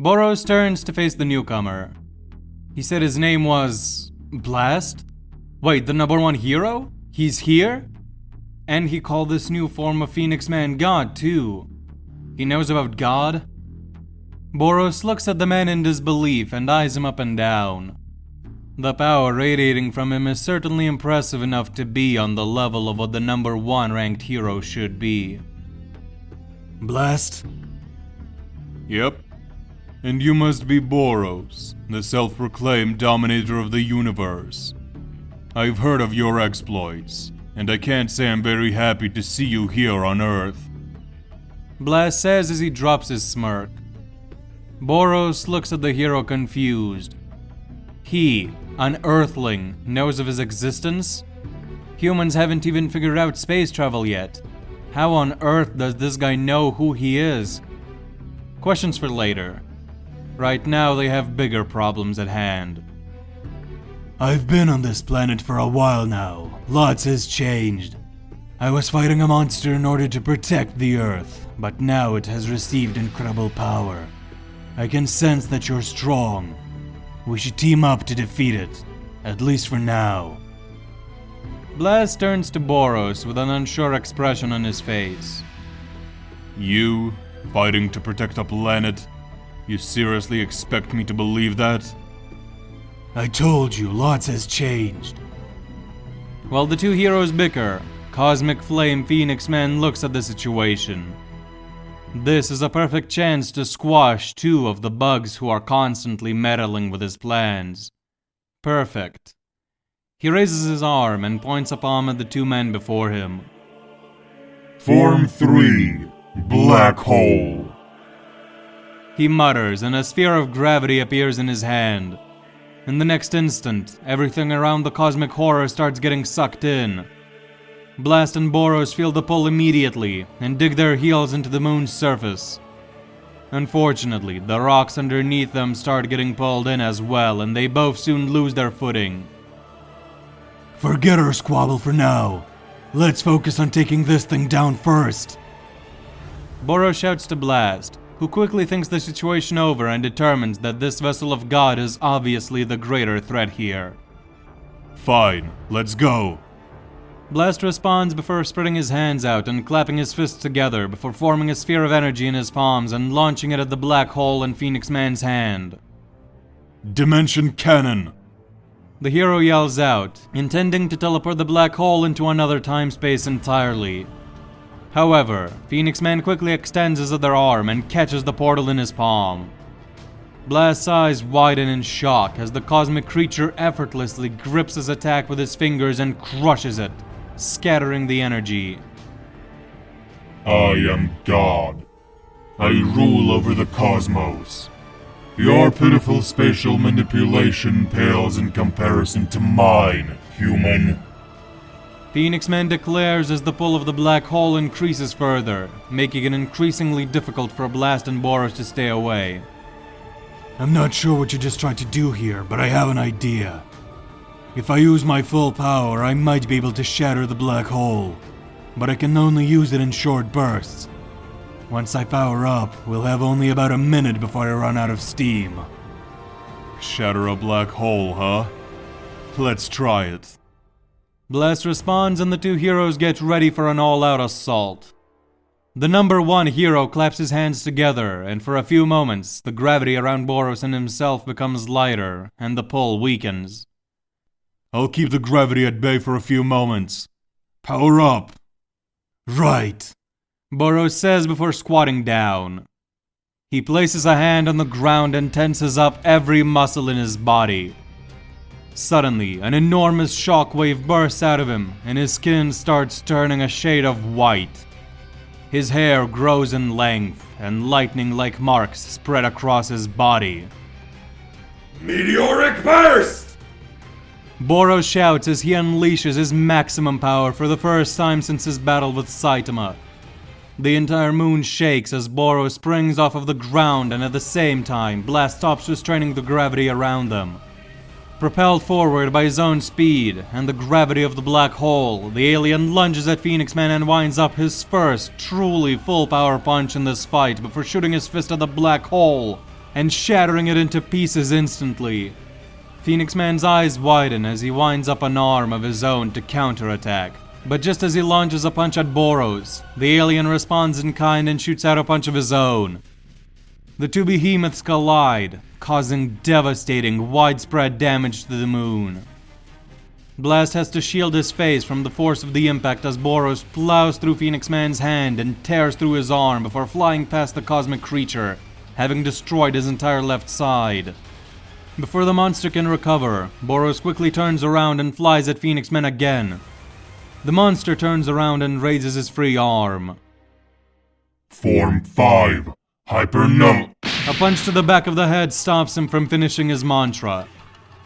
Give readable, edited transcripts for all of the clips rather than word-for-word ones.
Boros turns to face the newcomer. He said his name was... Blast? Wait, the number one hero? He's here? And he called this new form of Phoenix Man God, too. He knows about God? Boros looks at the man in disbelief and eyes him up and down. The power radiating from him is certainly impressive enough to be on the level of what the number one ranked hero should be. Blast? Yep. And you must be Boros, the self-proclaimed dominator of the universe. I've heard of your exploits, and I can't say I'm very happy to see you here on Earth. Blast says as he drops his smirk. Boros looks at the hero confused. He, an Earthling, knows of his existence? Humans haven't even figured out space travel yet. How on earth does this guy know who he is? Questions for later. Right now they have bigger problems at hand. I've been on this planet for a while now. Lots has changed. I was fighting a monster in order to protect the Earth, but now it has received incredible power. I can sense that you're strong. We should team up to defeat it, at least for now. Blast turns to Boros with an unsure expression on his face. You, fighting to protect a planet? You seriously expect me to believe that? I told you, lots has changed. While the two heroes bicker, Cosmic Flame Phoenix Man looks at the situation. This is a perfect chance to squash two of the bugs who are constantly meddling with his plans. Perfect. He raises his arm and points a palm at the two men before him. Form 3, Black Hole. He mutters, and a sphere of gravity appears in his hand. In the next instant, everything around the cosmic horror starts getting sucked in. Blast and Boros feel the pull immediately and dig their heels into the moon's surface. Unfortunately, the rocks underneath them start getting pulled in as well, and they both soon lose their footing. Forget our squabble for now. Let's focus on taking this thing down first. Boros shouts to Blast, who quickly thinks the situation over and determines that this vessel of God is obviously the greater threat here. Fine, let's go. Blast responds before spreading his hands out and clapping his fists together before forming a sphere of energy in his palms and launching it at the black hole in Phoenix Man's hand. Dimension Cannon! The hero yells out, intending to teleport the black hole into another time-space entirely. However, Phoenix Man quickly extends his other arm and catches the portal in his palm. Blast's eyes widen in shock as the cosmic creature effortlessly grips his attack with his fingers and crushes it, scattering the energy. I am God. I rule over the cosmos. Your pitiful spatial manipulation pales in comparison to mine, human. Phoenix Man declares as the pull of the black hole increases further, making it increasingly difficult for Blast and Boros to stay away. I'm not sure what you just tried to do here, but I have an idea. If I use my full power, I might be able to shatter the black hole, but I can only use it in short bursts. Once I power up, we'll have only about a minute before I run out of steam. Shatter a black hole, huh? Let's try it. Blast responds and the two heroes get ready for an all-out assault. The number one hero claps his hands together, and for a few moments, the gravity around Boros and himself becomes lighter, and the pull weakens. I'll keep the gravity at bay for a few moments. Power up! Right, Boros says before squatting down. He places a hand on the ground and tenses up every muscle in his body. Suddenly, an enormous shockwave bursts out of him, and his skin starts turning a shade of white. His hair grows in length, and lightning-like marks spread across his body. Meteoric burst! Boros shouts as he unleashes his maximum power for the first time since his battle with Saitama. The entire moon shakes as Boros springs off of the ground, and at the same time, Blast stops restraining the gravity around them. Propelled forward by his own speed and the gravity of the black hole, the alien lunges at Phoenix Man and winds up his first truly full power punch in this fight before shooting his fist at the black hole and shattering it into pieces instantly. Phoenix Man's eyes widen as he winds up an arm of his own to counterattack. But just as he launches a punch at Boros, the alien responds in kind and shoots out a punch of his own. The two behemoths collide, causing devastating, widespread damage to the moon. Blast has to shield his face from the force of the impact as Boros plows through Phoenix Man's hand and tears through his arm before flying past the cosmic creature, having destroyed his entire left side. Before the monster can recover, Boros quickly turns around and flies at Phoenix Man again. The monster turns around and raises his free arm. Form 5. Hyper-no. A punch to the back of the head stops him from finishing his mantra.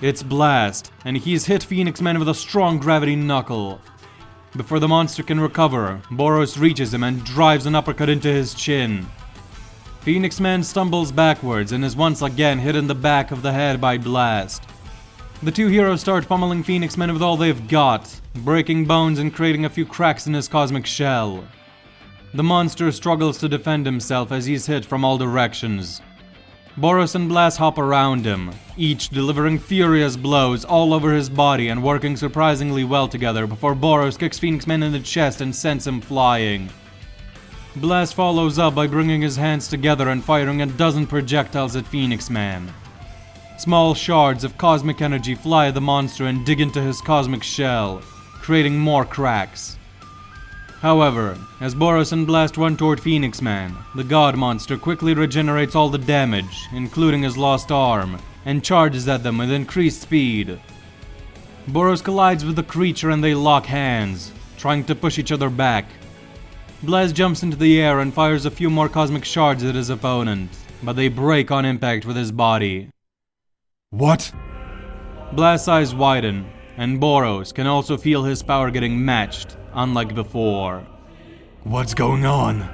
It's Blast, and he's hit Phoenix Man with a strong gravity knuckle. Before the monster can recover, Boros reaches him and drives an uppercut into his chin. Phoenix Man stumbles backwards and is once again hit in the back of the head by Blast. The two heroes start pummeling Phoenix Man with all they've got, breaking bones and creating a few cracks in his cosmic shell. The monster struggles to defend himself as he's hit from all directions. Boros and Blast hop around him, each delivering furious blows all over his body and working surprisingly well together before Boros kicks Phoenix Man in the chest and sends him flying. Blast follows up by bringing his hands together and firing a dozen projectiles at Phoenix Man. Small shards of cosmic energy fly at the monster and dig into his cosmic shell, creating more cracks. However, as Boros and Blast run toward Phoenix Man, the god monster quickly regenerates all the damage, including his lost arm, and charges at them with increased speed. Boros collides with the creature and they lock hands, trying to push each other back. Blast jumps into the air and fires a few more cosmic shards at his opponent, but they break on impact with his body. What? Blast's eyes widen, and Boros can also feel his power getting matched, unlike before. What's going on?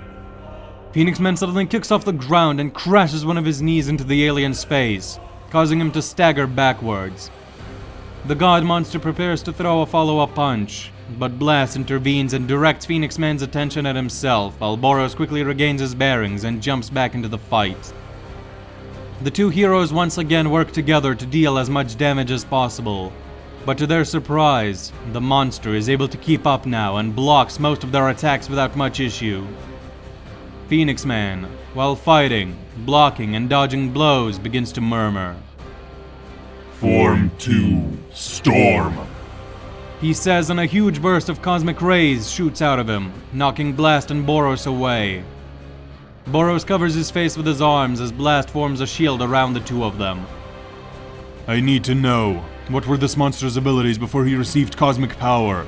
Phoenix Man suddenly kicks off the ground and crashes one of his knees into the alien's face, causing him to stagger backwards. The god monster prepares to throw a follow-up punch, but Blast intervenes and directs Phoenix Man's attention at himself while Boros quickly regains his bearings and jumps back into the fight. The two heroes once again work together to deal as much damage as possible, but to their surprise, the monster is able to keep up now and blocks most of their attacks without much issue. Phoenix Man, while fighting, blocking and dodging blows, begins to murmur. Form 2. Storm. He says, and a huge burst of cosmic rays shoots out of him, knocking Blast and Boros away. Boros covers his face with his arms as Blast forms a shield around the two of them. I need to know, what were this monster's abilities before he received cosmic power?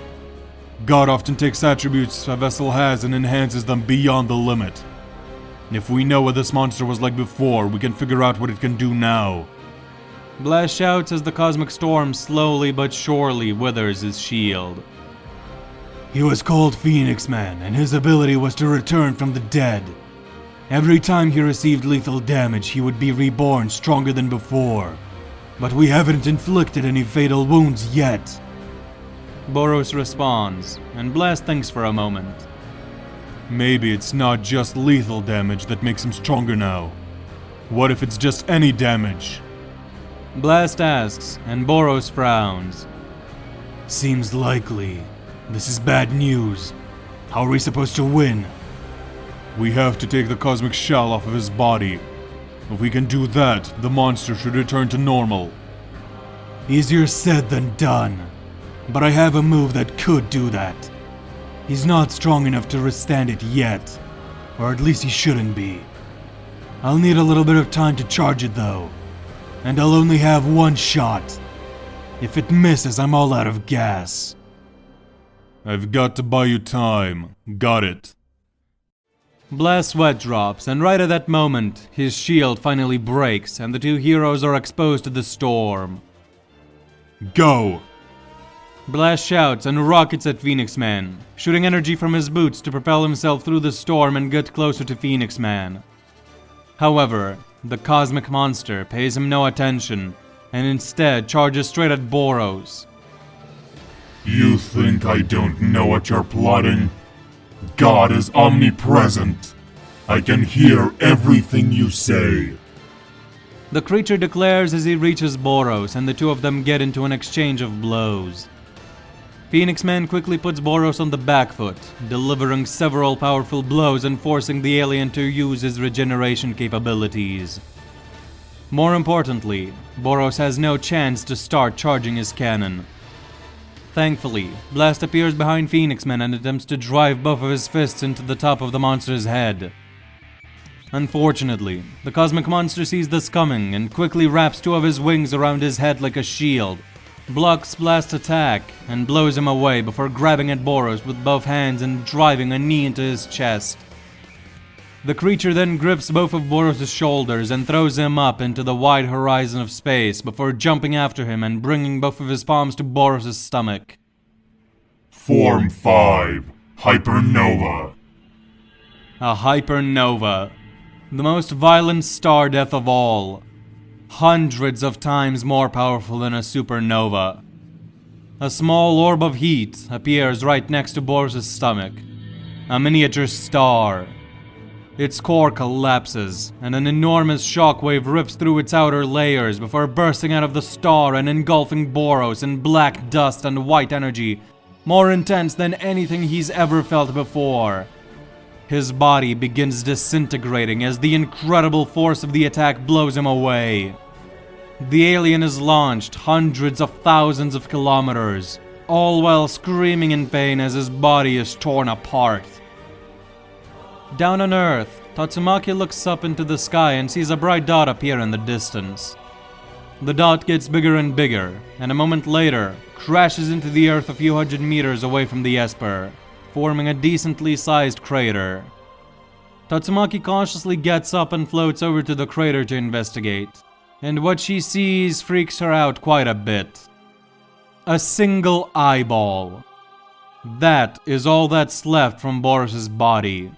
God often takes attributes a vessel has and enhances them beyond the limit. If we know what this monster was like before, we can figure out what it can do now. Blast shouts as the cosmic storm slowly but surely withers his shield. He was called Phoenix Man, and his ability was to return from the dead. Every time he received lethal damage, he would be reborn stronger than before. But we haven't inflicted any fatal wounds yet. Boros responds, and Blast thinks for a moment. Maybe it's not just lethal damage that makes him stronger now. What if it's just any damage? Blast asks, and Boros frowns. Seems likely. This is bad news. How are we supposed to win? We have to take the cosmic shell off of his body. If we can do that, the monster should return to normal. Easier said than done. But I have a move that could do that. He's not strong enough to withstand it yet. Or at least he shouldn't be. I'll need a little bit of time to charge it though. And I'll only have one shot. If it misses, I'm all out of gas. I've got to buy you time. Got it. Blast's sweat drops, and right at that moment, his shield finally breaks and the two heroes are exposed to the storm. Go! Blast shouts and rockets at Phoenix Man, shooting energy from his boots to propel himself through the storm and get closer to Phoenix Man. However, the cosmic monster pays him no attention, and instead charges straight at Boros. You think I don't know what you're plotting? God is omnipresent. I can hear everything you say. The creature declares as he reaches Boros, and the two of them get into an exchange of blows. Phoenix Man quickly puts Boros on the back foot, delivering several powerful blows and forcing the alien to use his regeneration capabilities. More importantly, Boros has no chance to start charging his cannon. Thankfully, Blast appears behind Phoenix Man and attempts to drive both of his fists into the top of the monster's head. Unfortunately, the cosmic monster sees this coming and quickly wraps two of his wings around his head like a shield, blocks Blast's attack, and blows him away before grabbing at Boros with both hands and driving a knee into his chest. The creature then grips both of Boros' shoulders and throws him up into the wide horizon of space before jumping after him and bringing both of his palms to Boros' stomach. Form 5. Hypernova. A hypernova. The most violent star death of all. Hundreds of times more powerful than a supernova. A small orb of heat appears right next to Boros' stomach. A miniature star. Its core collapses, and an enormous shockwave rips through its outer layers before bursting out of the star and engulfing Boros in black dust and white energy, more intense than anything he's ever felt before. His body begins disintegrating as the incredible force of the attack blows him away. The alien is launched hundreds of thousands of kilometers, all while screaming in pain as his body is torn apart. Down on Earth, Tatsumaki looks up into the sky and sees a bright dot appear in the distance. The dot gets bigger and bigger, and a moment later, crashes into the Earth a few hundred meters away from the Esper, forming a decently sized crater. Tatsumaki cautiously gets up and floats over to the crater to investigate, and what she sees freaks her out quite a bit. A single eyeball. That is all that's left from Boros' body.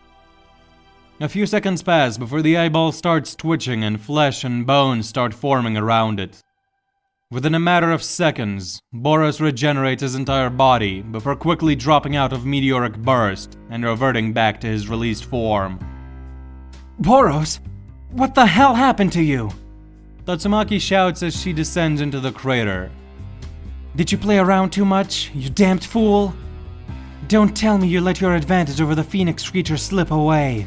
A few seconds pass before the eyeball starts twitching and flesh and bones start forming around it. Within a matter of seconds, Boros regenerates his entire body before quickly dropping out of meteoric burst and reverting back to his released form. Boros, what the hell happened to you? Tatsumaki shouts as she descends into the crater. Did you play around too much, you damned fool? Don't tell me you let your advantage over the Phoenix creature slip away.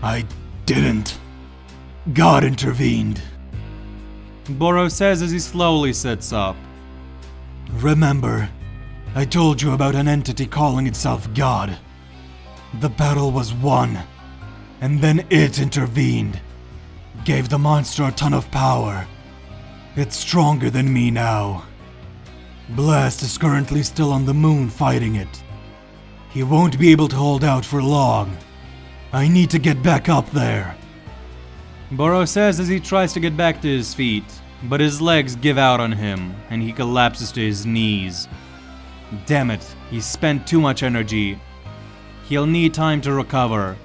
I didn't. God intervened. Boros says as he slowly sits up. Remember, I told you about an entity calling itself God. The battle was won, and then it intervened. Gave the monster a ton of power. It's stronger than me now. Blast is currently still on the moon fighting it. He won't be able to hold out for long. I need to get back up there. Boros says as he tries to get back to his feet, but his legs give out on him and he collapses to his knees. Damn it, he spent too much energy. He'll need time to recover.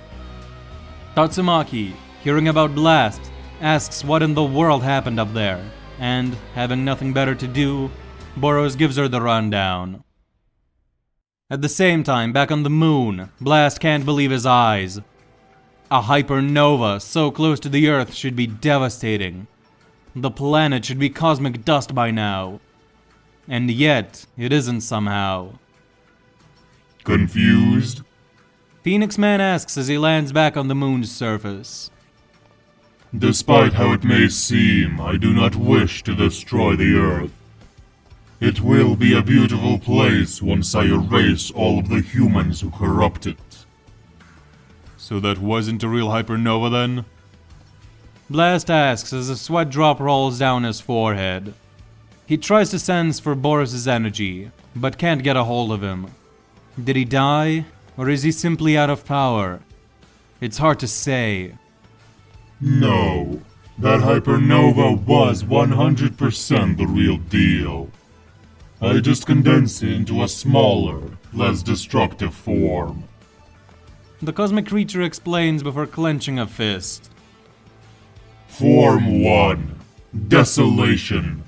Tatsumaki, hearing about Blast, asks what in the world happened up there, and, having nothing better to do, Boros gives her the rundown. At the same time, back on the moon, Blast can't believe his eyes. A hypernova so close to the Earth should be devastating. The planet should be cosmic dust by now. And yet, it isn't somehow. Confused? Phoenix Man asks as he lands back on the moon's surface. Despite how it may seem, I do not wish to destroy the Earth. It will be a beautiful place once I erase all of the humans who corrupt it. So that wasn't a real hypernova then? Blast asks as a sweat drop rolls down his forehead. He tries to sense for Boros' energy, but can't get a hold of him. Did he die, or is he simply out of power? It's hard to say. No, that hypernova was 100% the real deal. I just condensed it into a smaller, less destructive form. The cosmic creature explains before clenching a fist. Form 1. Desolation.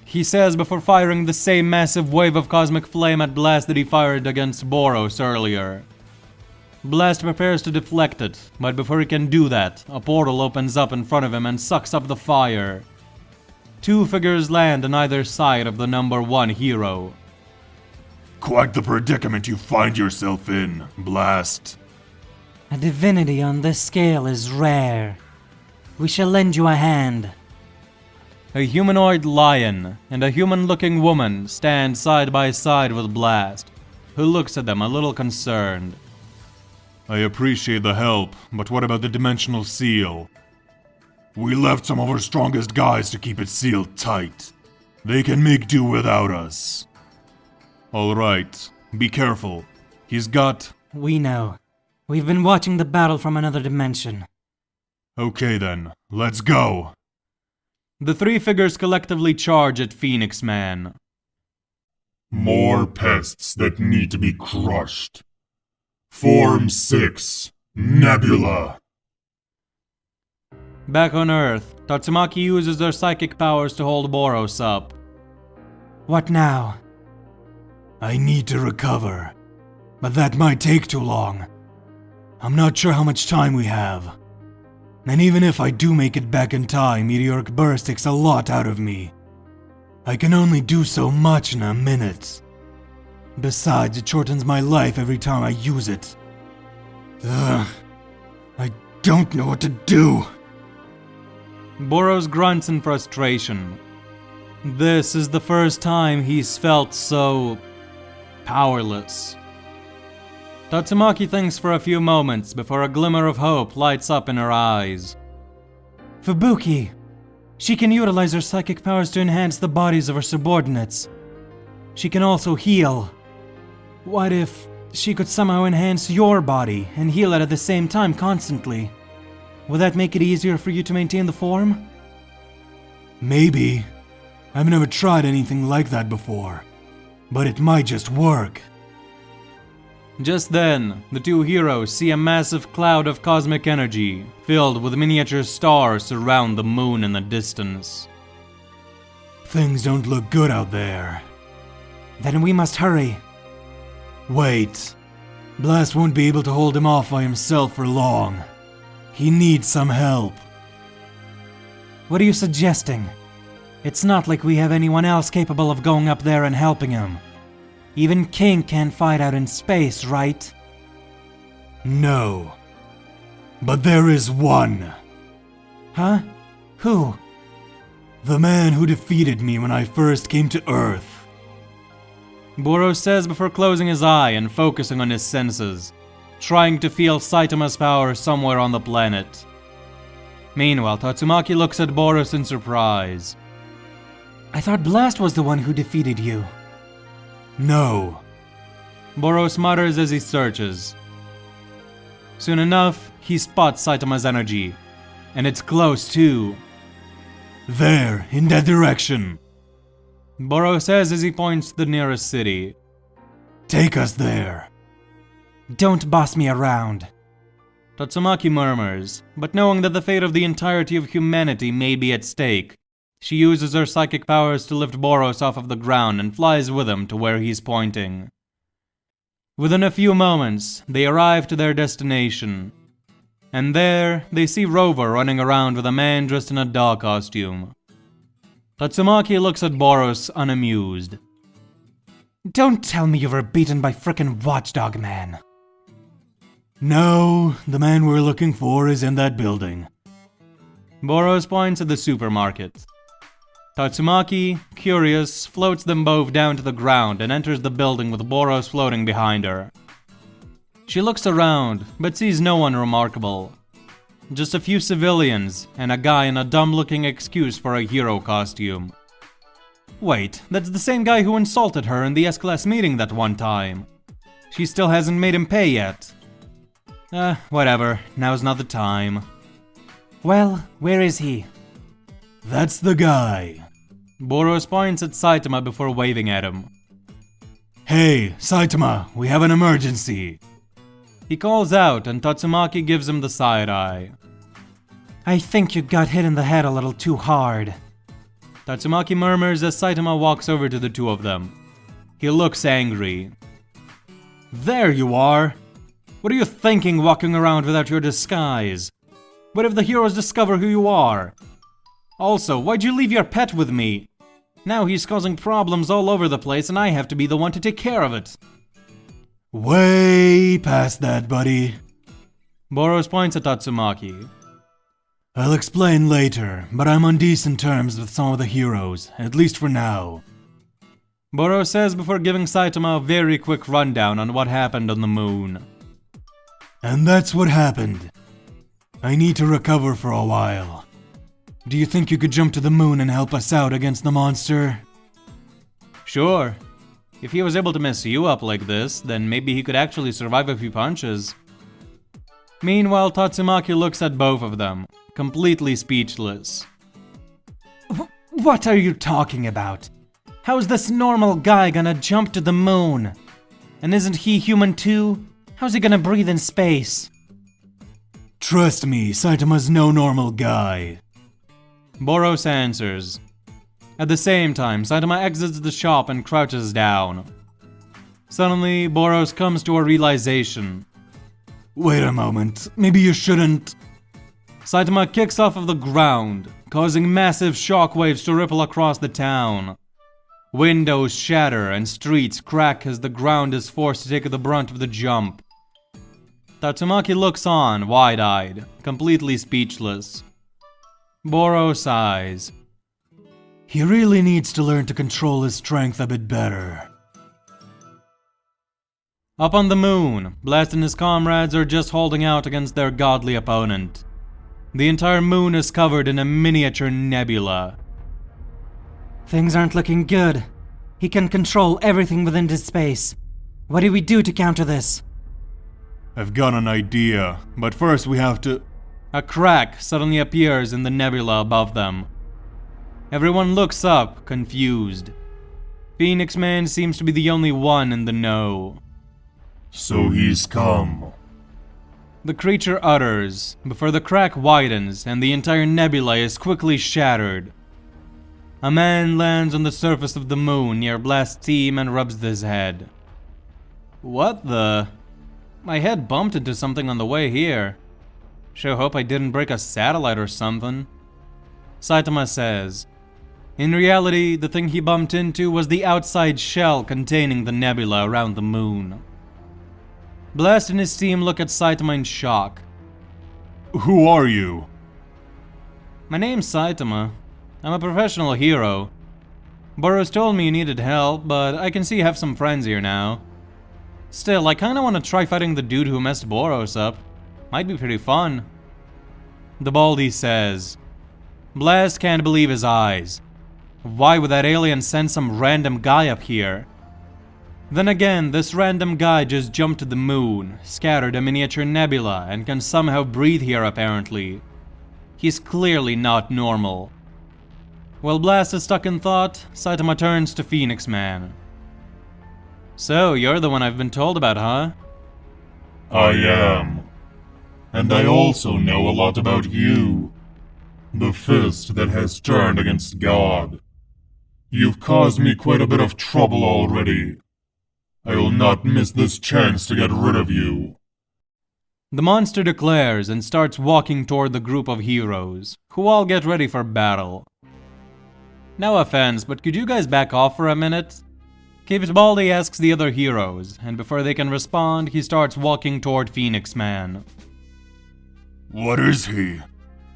He says before firing the same massive wave of cosmic flame at Blast that he fired against Boros earlier. Blast prepares to deflect it, but before he can do that, a portal opens up in front of him and sucks up the fire. Two figures land on either side of the number 1 hero. Quite the predicament you find yourself in, Blast. A divinity on this scale is rare. We shall lend you a hand. A humanoid lion and a human-looking woman stand side by side with Blast, who looks at them a little concerned. I appreciate the help, but what about the dimensional seal? We left some of our strongest guys to keep it sealed tight. They can make do without us. Alright, be careful. He's got... We know. We've been watching the battle from another dimension. Okay then, let's go. The three figures collectively charge at Phoenix Man. More pests that need to be crushed. Form 6, Nebula. Back on Earth, Tatsumaki uses their psychic powers to hold Boros up. What now? I need to recover, but that might take too long. I'm not sure how much time we have. And even if I do make it back in time, meteoric burst takes a lot out of me. I can only do so much in a minute. Besides, it shortens my life every time I use it. Ugh. I don't know what to do. Boros grunts in frustration. This is the first time he's felt so... powerless. Tatsumaki thinks for a few moments before a glimmer of hope lights up in her eyes. Fubuki! She can utilize her psychic powers to enhance the bodies of her subordinates. She can also heal. What if she could somehow enhance your body and heal it at the same time constantly? Would that make it easier for you to maintain the form? Maybe. I've never tried anything like that before. But it might just work. Just then, the two heroes see a massive cloud of cosmic energy, filled with miniature stars surround the moon in the distance. Things don't look good out there. Then we must hurry. Wait. Blast won't be able to hold him off by himself for long. He needs some help. What are you suggesting? It's not like we have anyone else capable of going up there and helping him. Even King can't fight out in space, right? No. But there is one. Huh? Who? The man who defeated me when I first came to Earth. Boros says before closing his eye and focusing on his senses, trying to feel Saitama's power somewhere on the planet. Meanwhile, Tatsumaki looks at Boros in surprise. I thought Blast was the one who defeated you. No. Boros mutters as he searches. Soon enough, he spots Saitama's energy, and it's close too. There, in that direction. Boros says as he points to the nearest city. Take us there. Don't boss me around. Tatsumaki murmurs, but knowing that the fate of the entirety of humanity may be at stake, she uses her psychic powers to lift Boros off of the ground and flies with him to where he's pointing. Within a few moments, they arrive to their destination. And there, they see Rover running around with a man dressed in a dog costume. Tatsumaki looks at Boros unamused. Don't tell me you were beaten by frickin' Watchdog Man. No, the man we're looking for is in that building. Boros points at the supermarket. Tatsumaki, curious, floats them both down to the ground and enters the building with Boros floating behind her. She looks around, but sees no one remarkable. Just a few civilians, and a guy in a dumb-looking excuse for a hero costume. Wait, that's the same guy who insulted her in the S-Class meeting that one time. She still hasn't made him pay yet. Whatever, now's not the time. Well, where is he? That's the guy. Boros points at Saitama before waving at him. Hey, Saitama, we have an emergency. He calls out and Tatsumaki gives him the side eye. I think you got hit in the head a little too hard. Tatsumaki murmurs as Saitama walks over to the two of them. He looks angry. There you are! What are you thinking walking around without your disguise? What if the heroes discover who you are? Also, why'd you leave your pet with me? Now he's causing problems all over the place and I have to be the one to take care of it. Way past that, buddy. Boros points at Tatsumaki. I'll explain later, but I'm on decent terms with some of the heroes, at least for now. Boros says before giving Saitama a very quick rundown on what happened on the moon. And that's what happened. I need to recover for a while. Do you think you could jump to the moon and help us out against the monster? Sure. If he was able to mess you up like this, then maybe he could actually survive a few punches. Meanwhile, Tatsumaki looks at both of them, completely speechless. What are you talking about? How's this normal guy gonna jump to the moon? And isn't he human too? How's he gonna breathe in space? Trust me, Saitama's no normal guy. Boros answers. At the same time, Saitama exits the shop and crouches down. Suddenly, Boros comes to a realization. Wait a moment, maybe you shouldn't... Saitama kicks off of the ground, causing massive shockwaves to ripple across the town. Windows shatter and streets crack as the ground is forced to take the brunt of the jump. Tatsumaki looks on, wide-eyed, completely speechless. Boros sighs. He really needs to learn to control his strength a bit better. Up on the moon, Blast and his comrades are just holding out against their godly opponent. The entire moon is covered in a miniature nebula. Things aren't looking good. He can control everything within this space. What do we do to counter this? I've got an idea, but first we have to... A crack suddenly appears in the nebula above them. Everyone looks up, confused. Phoenix Man seems to be the only one in the know. So he's come. The creature utters, before the crack widens and the entire nebula is quickly shattered. A man lands on the surface of the moon near Blast's team and rubs his head. What the? My head bumped into something on the way here. Sure hope I didn't break a satellite or something. Saitama says. In reality, the thing he bumped into was the outside shell containing the nebula around the moon. Blast and his team look at Saitama in shock. Who are you? My name's Saitama. I'm a professional hero. Boros told me you needed help, but I can see you have some friends here now. Still, I kinda wanna try fighting the dude who messed Boros up. Might be pretty fun. The Baldy says. Blast can't believe his eyes. Why would that alien send some random guy up here? Then again, this random guy just jumped to the moon, scattered a miniature nebula, and can somehow breathe here apparently. He's clearly not normal. While Blast is stuck in thought, Saitama turns to Phoenix Man. So, you're the one I've been told about, huh? I am. And I also know a lot about you. The fist that has turned against God. You've caused me quite a bit of trouble already. I will not miss this chance to get rid of you. The monster declares and starts walking toward the group of heroes, who all get ready for battle. No offense, but could you guys back off for a minute? Baldy asks the other heroes, and before they can respond, he starts walking toward Phoenix Man. What is he?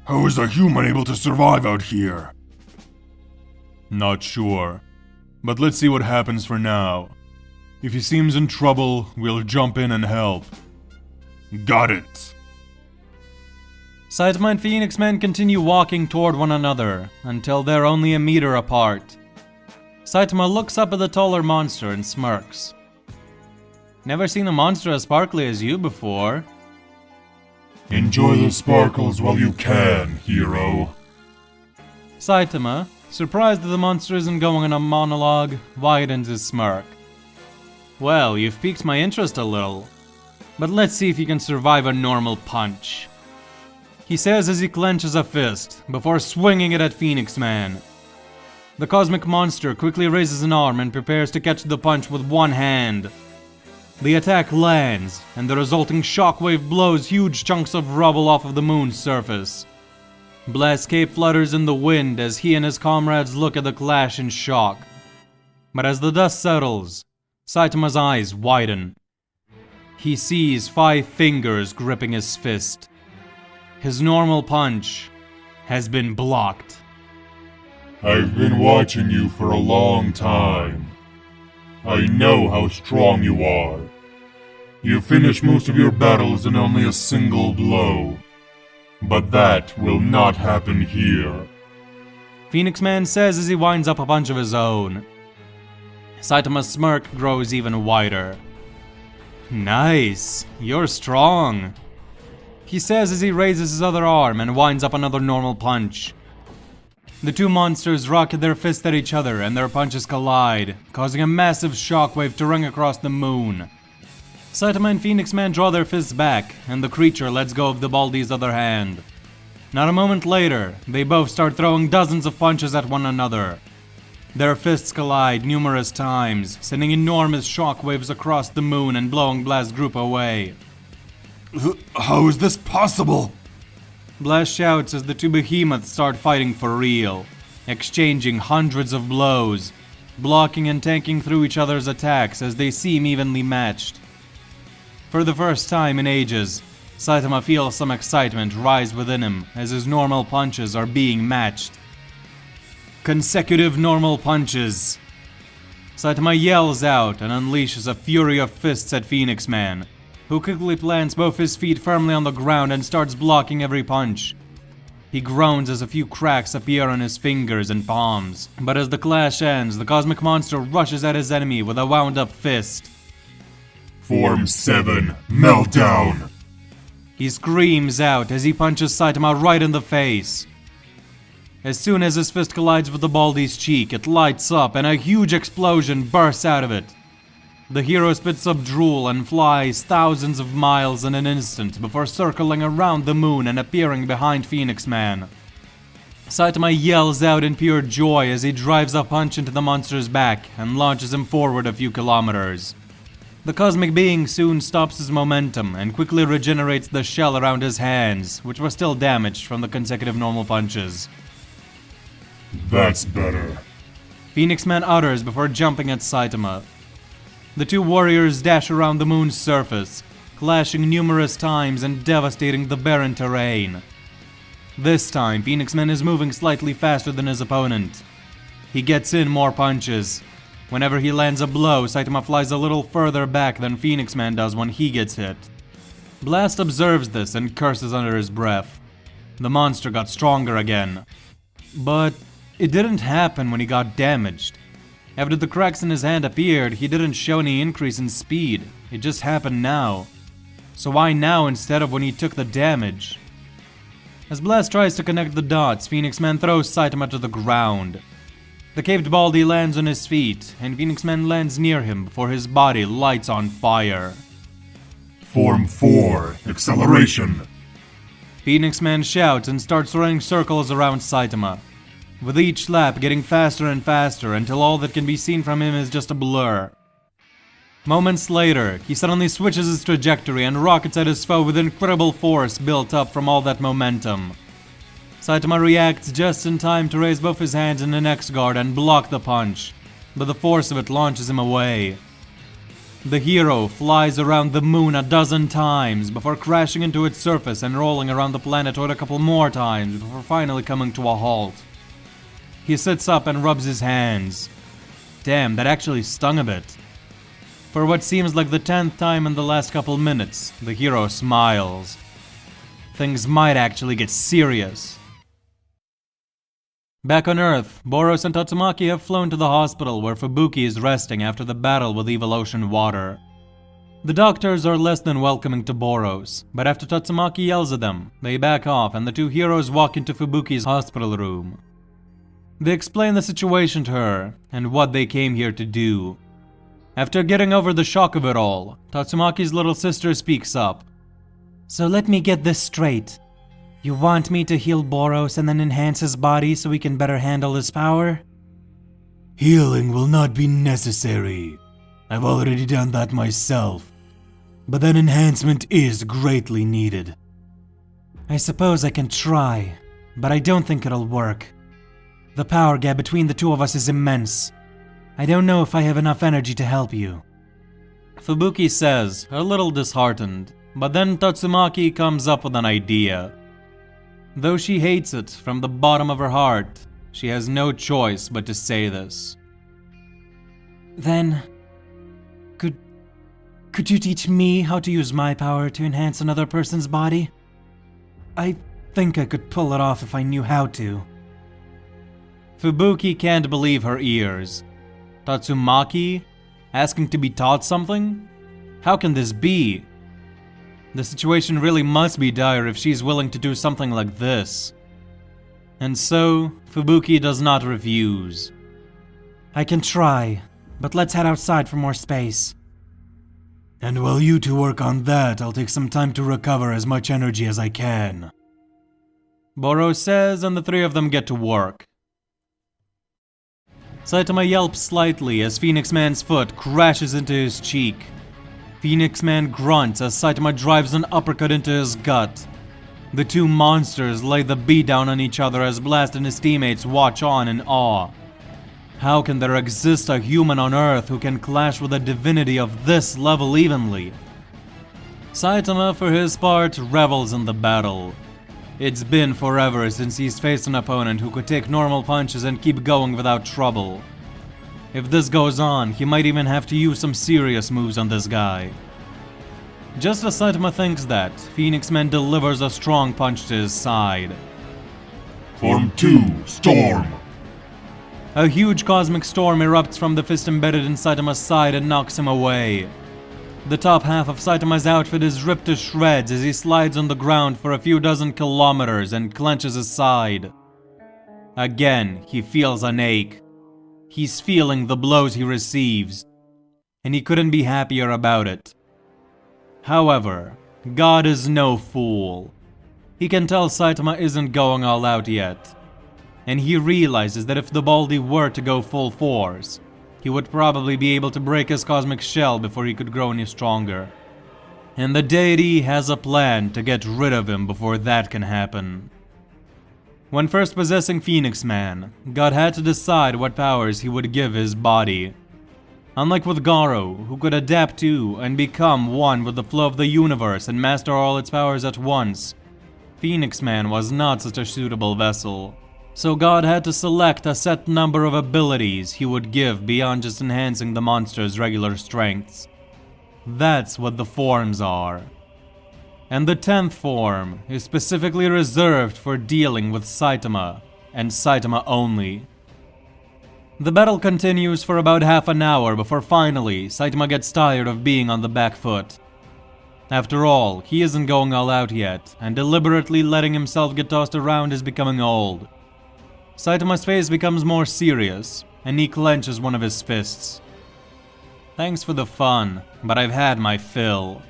How is a human able to survive out here? Not sure. But let's see what happens for now. If he seems in trouble, we'll jump in and help. Got it. Saitama and Phoenix Man continue walking toward one another, until they're only a meter apart. Saitama looks up at the taller monster and smirks. Never seen a monster as sparkly as you before. Enjoy the sparkles while you can, hero. Saitama, surprised that the monster isn't going on a monologue, widens his smirk. Well, you've piqued my interest a little. But let's see if you can survive a normal punch. He says as he clenches a fist, before swinging it at Phoenix Man. The cosmic monster quickly raises an arm and prepares to catch the punch with one hand. The attack lands, and the resulting shockwave blows huge chunks of rubble off of the moon's surface. Blast's cape flutters in the wind as he and his comrades look at the clash in shock. But as the dust settles, Saitama's eyes widen. He sees 5 fingers gripping his fist. His normal punch has been blocked. I've been watching you for a long time. I know how strong you are. You finish most of your battles in only a single blow. But that will not happen here. Phoenix Man says as he winds up a punch of his own. Saitama's smirk grows even wider. Nice, you're strong, he says as he raises his other arm and winds up another normal punch. The two monsters rocket their fists at each other and their punches collide, causing a massive shockwave to ring across the moon. Saitama and Phoenix Man draw their fists back, and the creature lets go of the Baldy's other hand. Not a moment later, they both start throwing dozens of punches at one another. Their fists collide numerous times, sending enormous shockwaves across the moon and blowing Blast's group away. How is this possible? Blast shouts as the two behemoths start fighting for real, exchanging hundreds of blows, blocking and tanking through each other's attacks as they seem evenly matched. For the first time in ages, Saitama feels some excitement rise within him as his normal punches are being matched. Consecutive normal punches. Saitama yells out and unleashes a fury of fists at Phoenix Man, who quickly plants both his feet firmly on the ground and starts blocking every punch. He groans as a few cracks appear on his fingers and palms, but as the clash ends, the cosmic monster rushes at his enemy with a wound-up fist. Form 7, Meltdown! He screams out as he punches Saitama right in the face. As soon as his fist collides with the Baldy's cheek, it lights up and a huge explosion bursts out of it. The hero spits up drool and flies thousands of miles in an instant before circling around the moon and appearing behind Phoenix Man. Saitama yells out in pure joy as he drives a punch into the monster's back and launches him forward a few kilometers. The cosmic being soon stops his momentum and quickly regenerates the shell around his hands, which were still damaged from the consecutive normal punches. That's better. Phoenix Man utters before jumping at Saitama. The two warriors dash around the moon's surface, clashing numerous times and devastating the barren terrain. This time, Phoenix Man is moving slightly faster than his opponent. He gets in more punches. Whenever he lands a blow, Saitama flies a little further back than Phoenix Man does when he gets hit. Blast observes this and curses under his breath. The monster got stronger again. But it didn't happen when he got damaged. After the cracks in his hand appeared, he didn't show any increase in speed. It just happened now. So why now instead of when he took the damage? As Blast tries to connect the dots, Phoenix Man throws Saitama to the ground. The caved Baldy lands on his feet, and Phoenix Man lands near him before his body lights on fire. Form 4, Acceleration! Phoenix Man shouts and starts running circles around Saitama, with each lap getting faster and faster until all that can be seen from him is just a blur. Moments later, he suddenly switches his trajectory and rockets at his foe with incredible force built up from all that momentum. Saitama reacts just in time to raise both his hands in an X-guard and block the punch, but the force of it launches him away. The hero flies around the moon a dozen times before crashing into its surface and rolling around the planetoid a couple more times before finally coming to a halt. He sits up and rubs his hands. Damn, that actually stung a bit. For what seems like the 10th time in the last couple minutes, the hero smiles. Things might actually get serious. Back on Earth, Boros and Tatsumaki have flown to the hospital where Fubuki is resting after the battle with Evil Ocean Water. The doctors are less than welcoming to Boros, but after Tatsumaki yells at them, they back off and the two heroes walk into Fubuki's hospital room. They explain the situation to her and what they came here to do. After getting over the shock of it all, Tatsumaki's little sister speaks up. So let me get this straight. You want me to heal Boros and then enhance his body so we can better handle his power? Healing will not be necessary. I've already done that myself. but that enhancement is greatly needed. I suppose I can try, but I don't think it'll work. The power gap between the two of us is immense. I don't know if I have enough energy to help you. Fubuki says, a little disheartened, but then Tatsumaki comes up with an idea. Though she hates it from the bottom of her heart, she has no choice but to say this. Then, could you teach me how to use my power to enhance another person's body? I think I could pull it off if I knew how to. Fubuki can't believe her ears. Tatsumaki? Asking to be taught something? How can this be? The situation really must be dire if she's willing to do something like this. And so, Fubuki does not refuse. I can try, but let's head outside for more space. And while you two work on that, I'll take some time to recover as much energy as I can. Boros says, and the three of them get to work. Saitama yelps slightly as Phoenix Man's foot crashes into his cheek. Phoenix Man grunts as Saitama drives an uppercut into his gut. The two monsters lay the beatdown on each other as Blast and his teammates watch on in awe. How can there exist a human on Earth who can clash with a divinity of this level evenly? Saitama, for his part, revels in the battle. It's been forever since he's faced an opponent who could take normal punches and keep going without trouble. If this goes on, he might even have to use some serious moves on this guy. Just as Saitama thinks that, Phoenix Man delivers a strong punch to his side. Form 2, Storm! A huge cosmic storm erupts from the fist embedded in Saitama's side and knocks him away. The top half of Saitama's outfit is ripped to shreds as he slides on the ground for a few dozen kilometers and clenches his side. Again, he feels an ache. He's feeling the blows he receives, and he couldn't be happier about it. However, God is no fool. He can tell Saitama isn't going all out yet, and he realizes that if the Baldy were to go full force, he would probably be able to break his cosmic shell before he could grow any stronger. And the deity has a plan to get rid of him before that can happen. When first possessing Phoenix Man, God had to decide what powers he would give his body. Unlike with Garo, who could adapt to and become one with the flow of the universe and master all its powers at once, Phoenix Man was not such a suitable vessel. So God had to select a set number of abilities he would give beyond just enhancing the monster's regular strengths. That's what the forms are. And the 10th form is specifically reserved for dealing with Saitama, and Saitama only. The battle continues for about half an hour before finally Saitama gets tired of being on the back foot. After all, he isn't going all out yet, and deliberately letting himself get tossed around is becoming old. Saitama's face becomes more serious, and he clenches one of his fists. Thanks for the fun, but I've had my fill.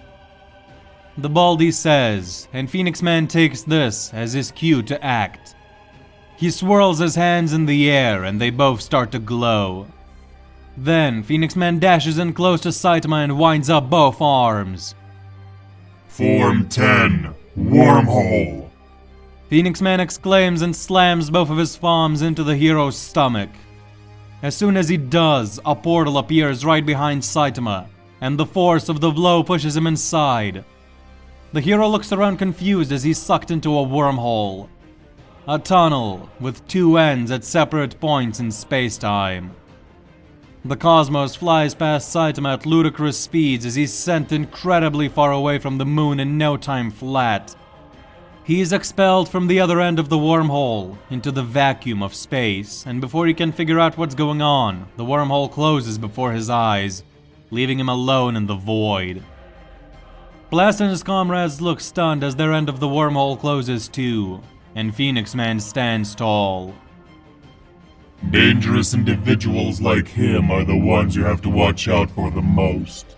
The Baldy says, and Phoenix Man takes this as his cue to act. He swirls his hands in the air and they both start to glow. Then Phoenix Man dashes in close to Saitama and winds up both arms. Form 10, Wormhole! Phoenix Man exclaims and slams both of his palms into the hero's stomach. As soon as he does, a portal appears right behind Saitama, and the force of the blow pushes him inside. The hero looks around confused as he's sucked into a wormhole. A tunnel with two ends at separate points in space-time. The cosmos flies past Saitama at ludicrous speeds as he's sent incredibly far away from the moon in no time flat. He's expelled from the other end of the wormhole into the vacuum of space, and before he can figure out what's going on, the wormhole closes before his eyes, leaving him alone in the void. Blast and his comrades look stunned as their end of the wormhole closes too, and Phoenix Man stands tall. Dangerous individuals like him are the ones you have to watch out for the most.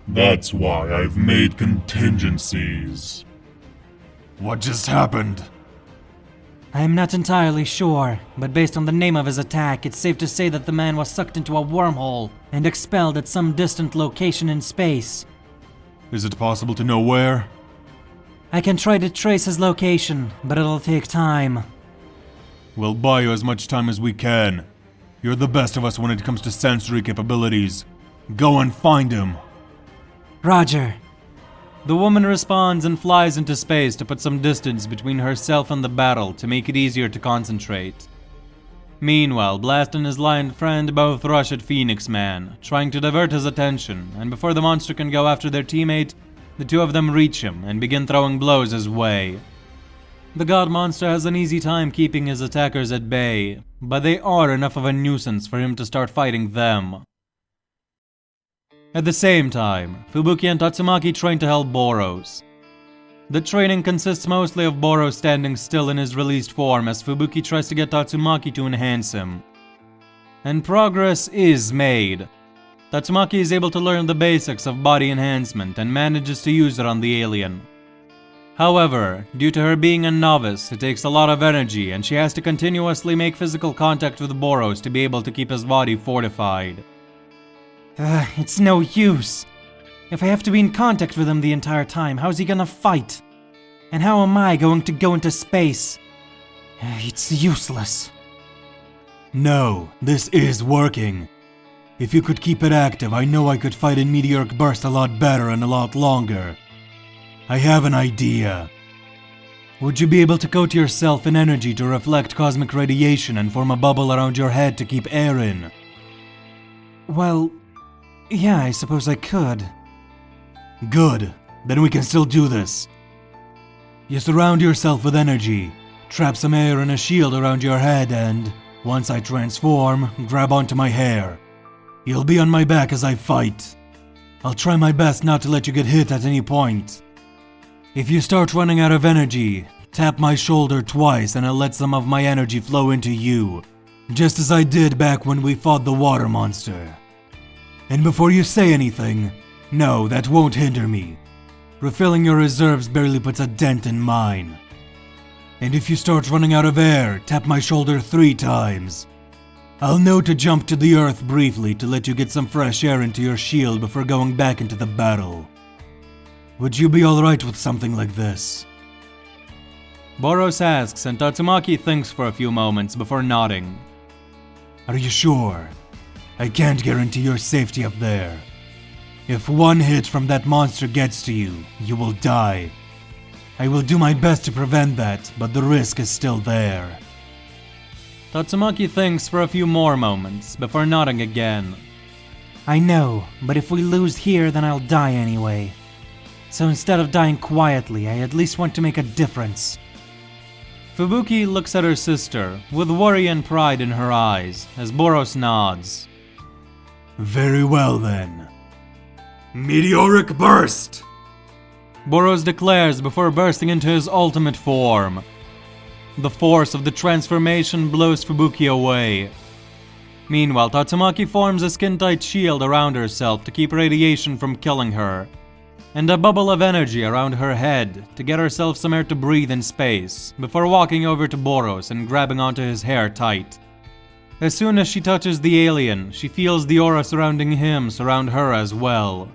That's why I've made contingencies. What just happened? I am not entirely sure, but based on the name of his attack, it's safe to say that the man was sucked into a wormhole and expelled at some distant location in space. Is it possible to know where? I can try to trace his location, but it'll take time. We'll buy you as much time as we can. You're the best of us when it comes to sensory capabilities. Go and find him. Roger. The woman responds and flies into space to put some distance between herself and the battle to make it easier to concentrate. Meanwhile, Blast and his lion friend both rush at Phoenix Man, trying to divert his attention, and before the monster can go after their teammate, the two of them reach him and begin throwing blows his way. The god monster has an easy time keeping his attackers at bay, but they are enough of a nuisance for him to start fighting them. At the same time, Fubuki and Tatsumaki train to help Boros. The training consists mostly of Boros standing still in his released form as Fubuki tries to get Tatsumaki to enhance him. And progress is made. Tatsumaki is able to learn the basics of body enhancement and manages to use it on the alien. However, due to her being a novice, it takes a lot of energy and she has to continuously make physical contact with Boros to be able to keep his body fortified. It's no use. If I have to be in contact with him the entire time, how's he gonna fight? And how am I going to go into space? It's useless. No, this is working. If you could keep it active, I know I could fight in meteoric burst a lot better and a lot longer. I have an idea. Would you be able to coat yourself in energy to reflect cosmic radiation and form a bubble around your head to keep air in? Well, yeah, I suppose I could. Good. Then we can still do this. You surround yourself with energy, trap some air in a shield around your head, and once I transform, grab onto my hair. You'll be on my back as I fight. I'll try my best not to let you get hit at any point. If you start running out of energy, tap my shoulder twice and I'll let some of my energy flow into you, just as I did back when we fought the water monster. And before you say anything, no, that won't hinder me. Refilling your reserves barely puts a dent in mine. And if you start running out of air, tap my shoulder 3 times. I'll know to jump to the earth briefly to let you get some fresh air into your shield before going back into the battle. Would you be alright with something like this? Boros asks and Tatsumaki thinks for a few moments before nodding. Are you sure? I can't guarantee your safety up there. If one hit from that monster gets to you, you will die. I will do my best to prevent that, but the risk is still there. Tatsumaki thinks for a few more moments before nodding again. I know, but if we lose here, then I'll die anyway. So instead of dying quietly, I at least want to make a difference. Fubuki looks at her sister, with worry and pride in her eyes, as Boros nods. Very well then. Meteoric burst! Boros declares before bursting into his ultimate form. The force of the transformation blows Fubuki away. Meanwhile, Tatsumaki forms a skin-tight shield around herself to keep radiation from killing her, and a bubble of energy around her head to get herself some air to breathe in space, before walking over to Boros and grabbing onto his hair tight. As soon as she touches the alien, she feels the aura surrounding him surround her as well.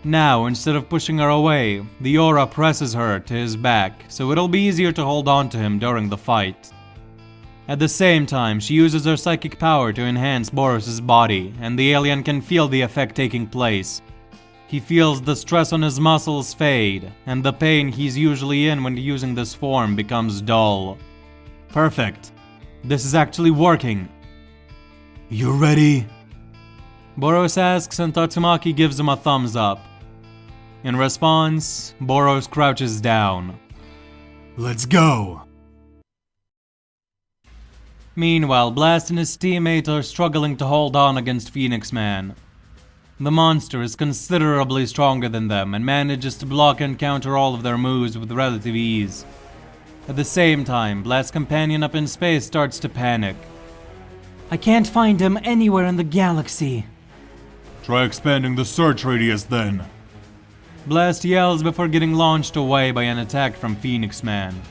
Now, instead of pushing her away, the aura presses her to his back, so it'll be easier to hold on to him during the fight. At the same time, she uses her psychic power to enhance Boros' body, and the alien can feel the effect taking place. He feels the stress on his muscles fade, and the pain he's usually in when using this form becomes dull. Perfect. This is actually working. You ready? Boros asks and Tatsumaki gives him a thumbs up. In response, Boros crouches down. Let's go! Meanwhile, Blast and his teammate are struggling to hold on against Phoenix Man. The monster is considerably stronger than them and manages to block and counter all of their moves with relative ease. At the same time, Blast's companion up in space starts to panic. I can't find him anywhere in the galaxy. Try expanding the search radius then. Blast yells before getting launched away by an attack from Phoenix Man.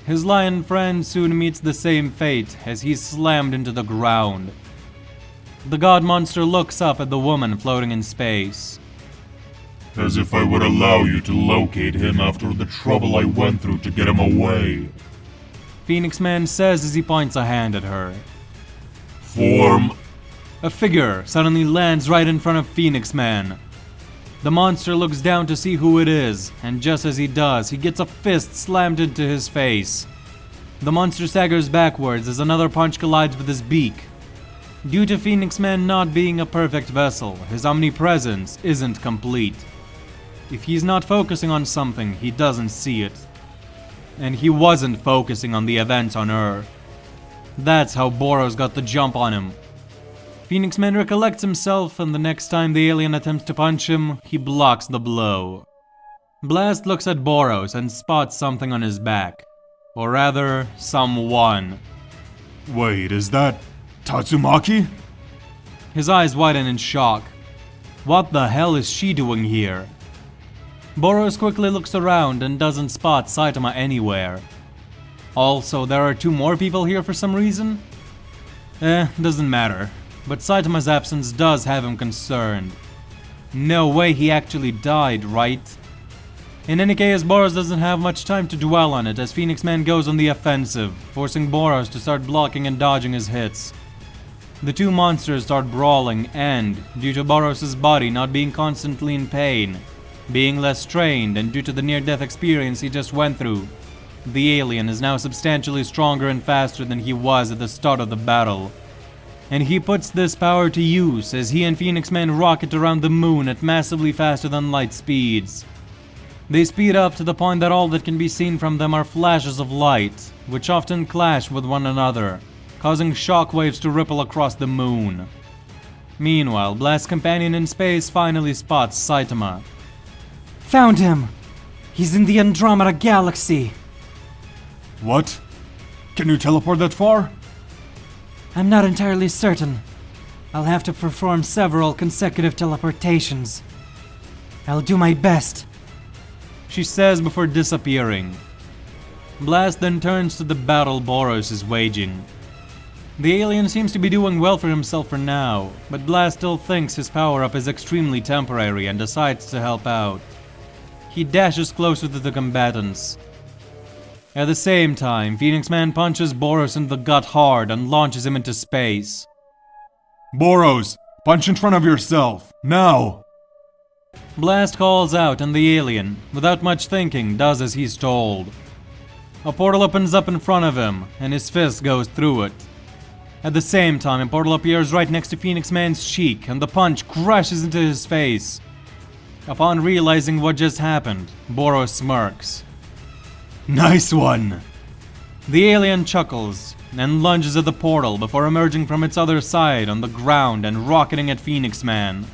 His lion friend soon meets the same fate as he's slammed into the ground. The god monster looks up at the woman floating in space. As if I would allow you to locate him after the trouble I went through to get him away. Phoenix Man says as he points a hand at her. Form. A figure suddenly lands right in front of Phoenix Man. The monster looks down to see who it is, and just as he does, he gets a fist slammed into his face. The monster staggers backwards as another punch collides with his beak. Due to Phoenix Man not being a perfect vessel, his omnipresence isn't complete. If he's not focusing on something, he doesn't see it. And he wasn't focusing on the events on Earth. That's how Boros got the jump on him. Phoenix Man recollects himself, and the next time the alien attempts to punch him, he blocks the blow. Blast looks at Boros and spots something on his back. Or rather, someone. Wait, is that Tatsumaki? His eyes widen in shock. What the hell is she doing here? Boros quickly looks around and doesn't spot Saitama anywhere. Also, there are 2 more people here for some reason? Doesn't matter. But Saitama's absence does have him concerned. No way he actually died, right? In any case, Boros doesn't have much time to dwell on it as Phoenix Man goes on the offensive, forcing Boros to start blocking and dodging his hits. The 2 monsters start brawling and, due to Boros' body not being constantly in pain, being less strained and due to the near-death experience he just went through, the alien is now substantially stronger and faster than he was at the start of the battle. And he puts this power to use as he and Phoenix Man rocket around the moon at massively faster than light speeds. They speed up to the point that all that can be seen from them are flashes of light, which often clash with one another, causing shockwaves to ripple across the moon. Meanwhile, Blast's companion in space finally spots Saitama. Found him! He's in the Andromeda Galaxy! What? Can you teleport that far? I'm not entirely certain. I'll have to perform several consecutive teleportations. I'll do my best, she says before disappearing. Blast then turns to the battle Boros is waging. The alien seems to be doing well for himself for now, but Blast still thinks his power-up is extremely temporary and decides to help out. He dashes closer to the combatants. At the same time, Phoenix Man punches Boros in the gut hard and launches him into space. Boros, punch in front of yourself, now! Blast calls out and the alien, without much thinking, does as he's told. A portal opens up in front of him, and his fist goes through it. At the same time, a portal appears right next to Phoenix Man's cheek, and the punch crashes into his face. Upon realizing what just happened, Boros smirks. Nice one! The alien chuckles and lunges at the portal before emerging from its other side on the ground and rocketing at Phoenix Man.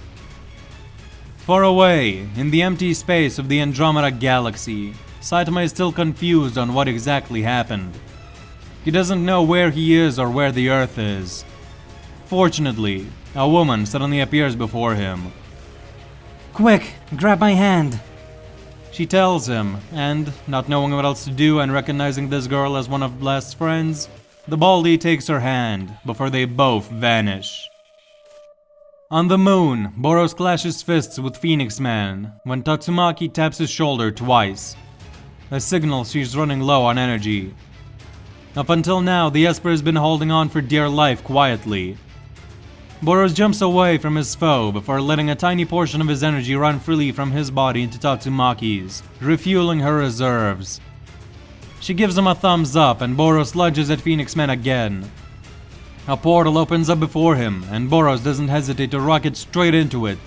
Far away, in the empty space of the Andromeda Galaxy, Saitama is still confused on what exactly happened. He doesn't know where he is or where the Earth is. Fortunately, a woman suddenly appears before him. Quick, grab my hand. She tells him, and, not knowing what else to do and recognizing this girl as one of Blast's friends, the Baldy takes her hand before they both vanish. On the moon, Boros clashes fists with Phoenix Man when Tatsumaki taps his shoulder twice, a signal she's running low on energy. Up until now, the Esper has been holding on for dear life quietly. Boros jumps away from his foe before letting a tiny portion of his energy run freely from his body into Tatsumaki's, refueling her reserves. She gives him a thumbs up and Boros lunges at Phoenix Man again. A portal opens up before him and Boros doesn't hesitate to rocket straight into it.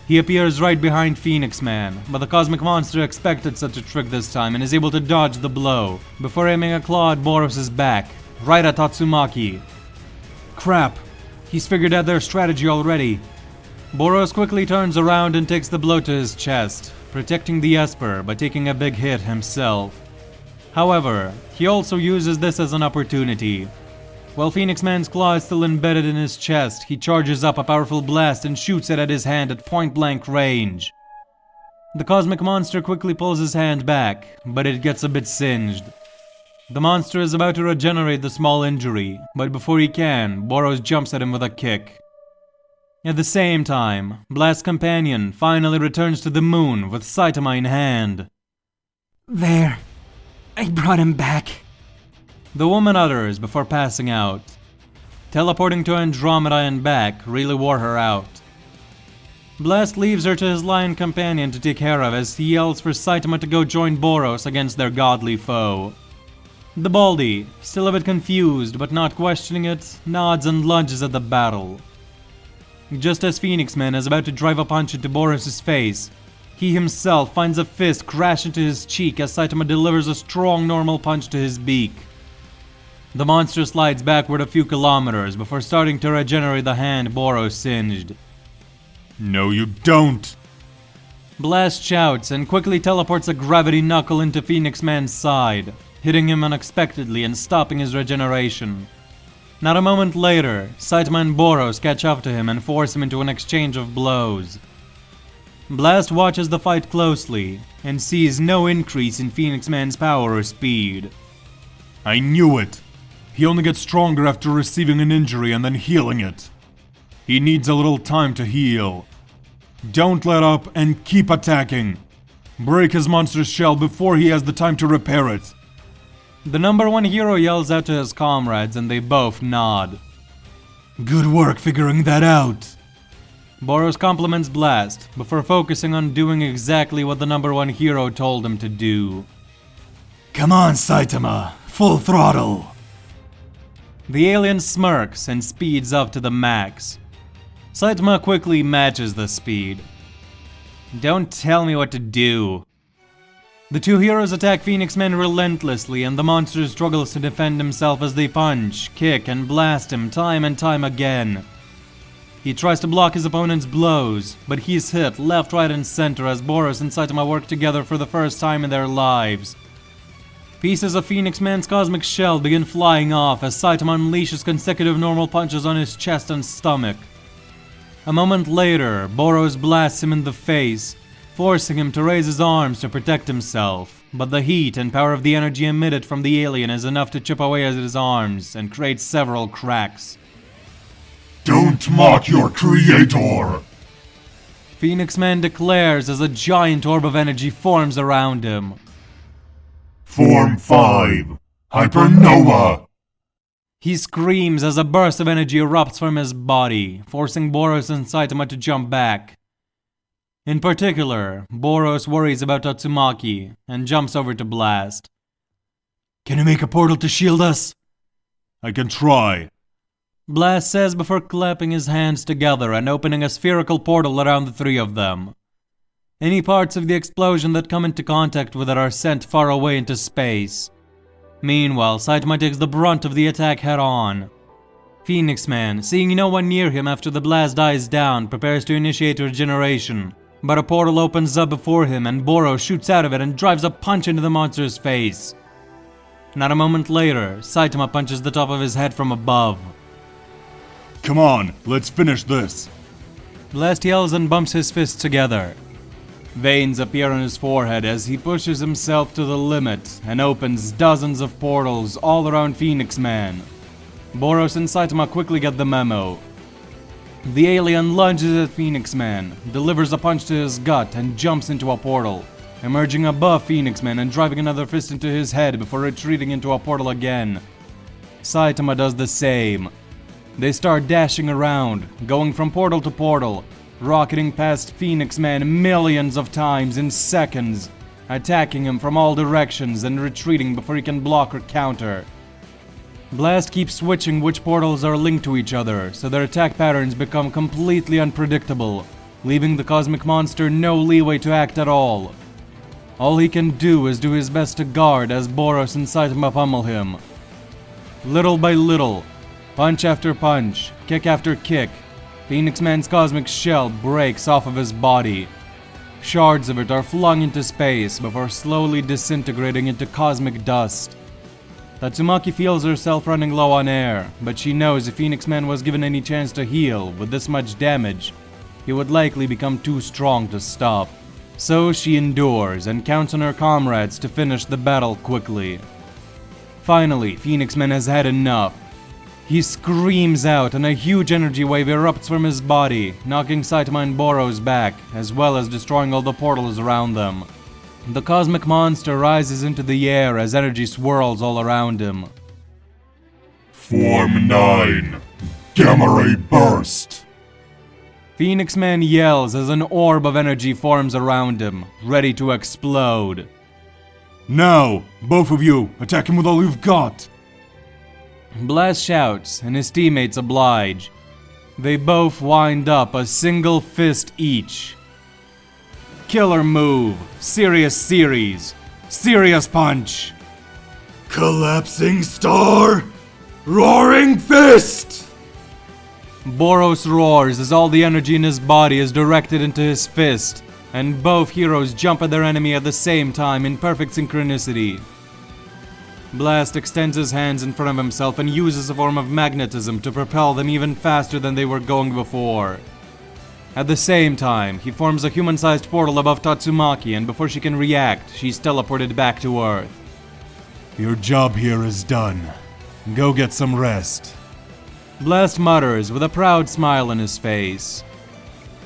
He appears right behind Phoenix Man, but the cosmic monster expected such a trick this time and is able to dodge the blow before aiming a claw at Boros' back, right at Tatsumaki. Crap! He's figured out their strategy already. Boros quickly turns around and takes the blow to his chest, protecting the Esper by taking a big hit himself. However, he also uses this as an opportunity. While Phoenix Man's claw is still embedded in his chest, he charges up a powerful blast and shoots it at his hand at point-blank range. The cosmic monster quickly pulls his hand back, but it gets a bit singed. The monster is about to regenerate the small injury, but before he can, Boros jumps at him with a kick. At the same time, Blast's companion finally returns to the moon with Saitama in hand. There. I brought him back. The woman utters before passing out. Teleporting to Andromeda and back really wore her out. Blast leaves her to his lion companion to take care of as he yells for Saitama to go join Boros against their godly foe. The Baldy, still a bit confused but not questioning it, nods and lunges at the battle. Just as Phoenix Man is about to drive a punch into Boros' face, he himself finds a fist crash into his cheek as Saitama delivers a strong normal punch to his beak. The monster slides backward a few kilometers before starting to regenerate the hand Boros singed. No, you don't! Blast shouts and quickly teleports a gravity knuckle into Phoenix Man's side, hitting him unexpectedly and stopping his regeneration. Not a moment later, Saitama and Boros catch up to him and force him into an exchange of blows. Blast watches the fight closely and sees no increase in Phoenix Man's power or speed. I knew it! He only gets stronger after receiving an injury and then healing it. He needs a little time to heal. Don't let up and keep attacking. Break his monster's shell before he has the time to repair it. The number one hero yells out to his comrades and they both nod. Good work figuring that out. Boros compliments Blast before focusing on doing exactly what the number one hero told him to do. Come on, Saitama. Full throttle. The alien smirks and speeds up to the max. Saitama quickly matches the speed. Don't tell me what to do. The two heroes attack Phoenix Man relentlessly and the monster struggles to defend himself as they punch, kick, and blast him time and time again. He tries to block his opponent's blows, but he's hit left, right, and center as Boros and Saitama work together for the first time in their lives. Pieces of Phoenix Man's cosmic shell begin flying off as Saitama unleashes consecutive normal punches on his chest and stomach. A moment later, Boros blasts him in the face, forcing him to raise his arms to protect himself, but the heat and power of the energy emitted from the alien is enough to chip away at his arms and create several cracks. Don't mock your creator! Phoenix Man declares as a giant orb of energy forms around him. Form 5, Hypernova! He screams as a burst of energy erupts from his body, forcing Boros and Saitama to jump back. In particular, Boros worries about Tatsumaki and jumps over to Blast. Can you make a portal to shield us? I can try. Blast says before clapping his hands together and opening a spherical portal around the three of them. Any parts of the explosion that come into contact with it are sent far away into space. Meanwhile, Saitama takes the brunt of the attack head on. Phoenix Man, seeing no one near him after the blast dies down, prepares to initiate regeneration. But a portal opens up before him and Boros shoots out of it and drives a punch into the monster's face. Not a moment later, Saitama punches the top of his head from above. Come on, let's finish this. Blast yells and bumps his fists together. Veins appear on his forehead as he pushes himself to the limit and opens dozens of portals all around Phoenix Man. Boros and Saitama quickly get the memo. The alien lunges at Phoenix Man, delivers a punch to his gut and jumps into a portal, emerging above Phoenix Man and driving another fist into his head before retreating into a portal again. Saitama does the same. They start dashing around, going from portal to portal, rocketing past Phoenix Man millions of times in seconds, attacking him from all directions and retreating before he can block or counter. Blast keeps switching which portals are linked to each other, so their attack patterns become completely unpredictable, leaving the cosmic monster no leeway to act at all. All he can do is do his best to guard as Boros and Saitama pummel him. Little by little, punch after punch, kick after kick, Phoenix Man's cosmic shell breaks off of his body. Shards of it are flung into space before slowly disintegrating into cosmic dust. Tatsumaki feels herself running low on air, but she knows if Phoenix Man was given any chance to heal with this much damage, he would likely become too strong to stop. So she endures and counts on her comrades to finish the battle quickly. Finally, Phoenix Man has had enough. He screams out, and a huge energy wave erupts from his body, knocking Saitama and Boros back, as well as destroying all the portals around them. The cosmic monster rises into the air as energy swirls all around him. Form 9. Gamma Ray Burst. Phoenix Man yells as an orb of energy forms around him, ready to explode. Now, both of you, attack him with all you've got! Blast shouts, and his teammates oblige. They both wind up a single fist each. Killer move, serious series, serious punch. Collapsing star, roaring fist! Boros roars as all the energy in his body is directed into his fist, and both heroes jump at their enemy at the same time in perfect synchronicity. Blast extends his hands in front of himself and uses a form of magnetism to propel them even faster than they were going before. At the same time, he forms a human-sized portal above Tatsumaki, and before she can react, she's teleported back to Earth. Your job here is done. Go get some rest. Blast mutters with a proud smile on his face.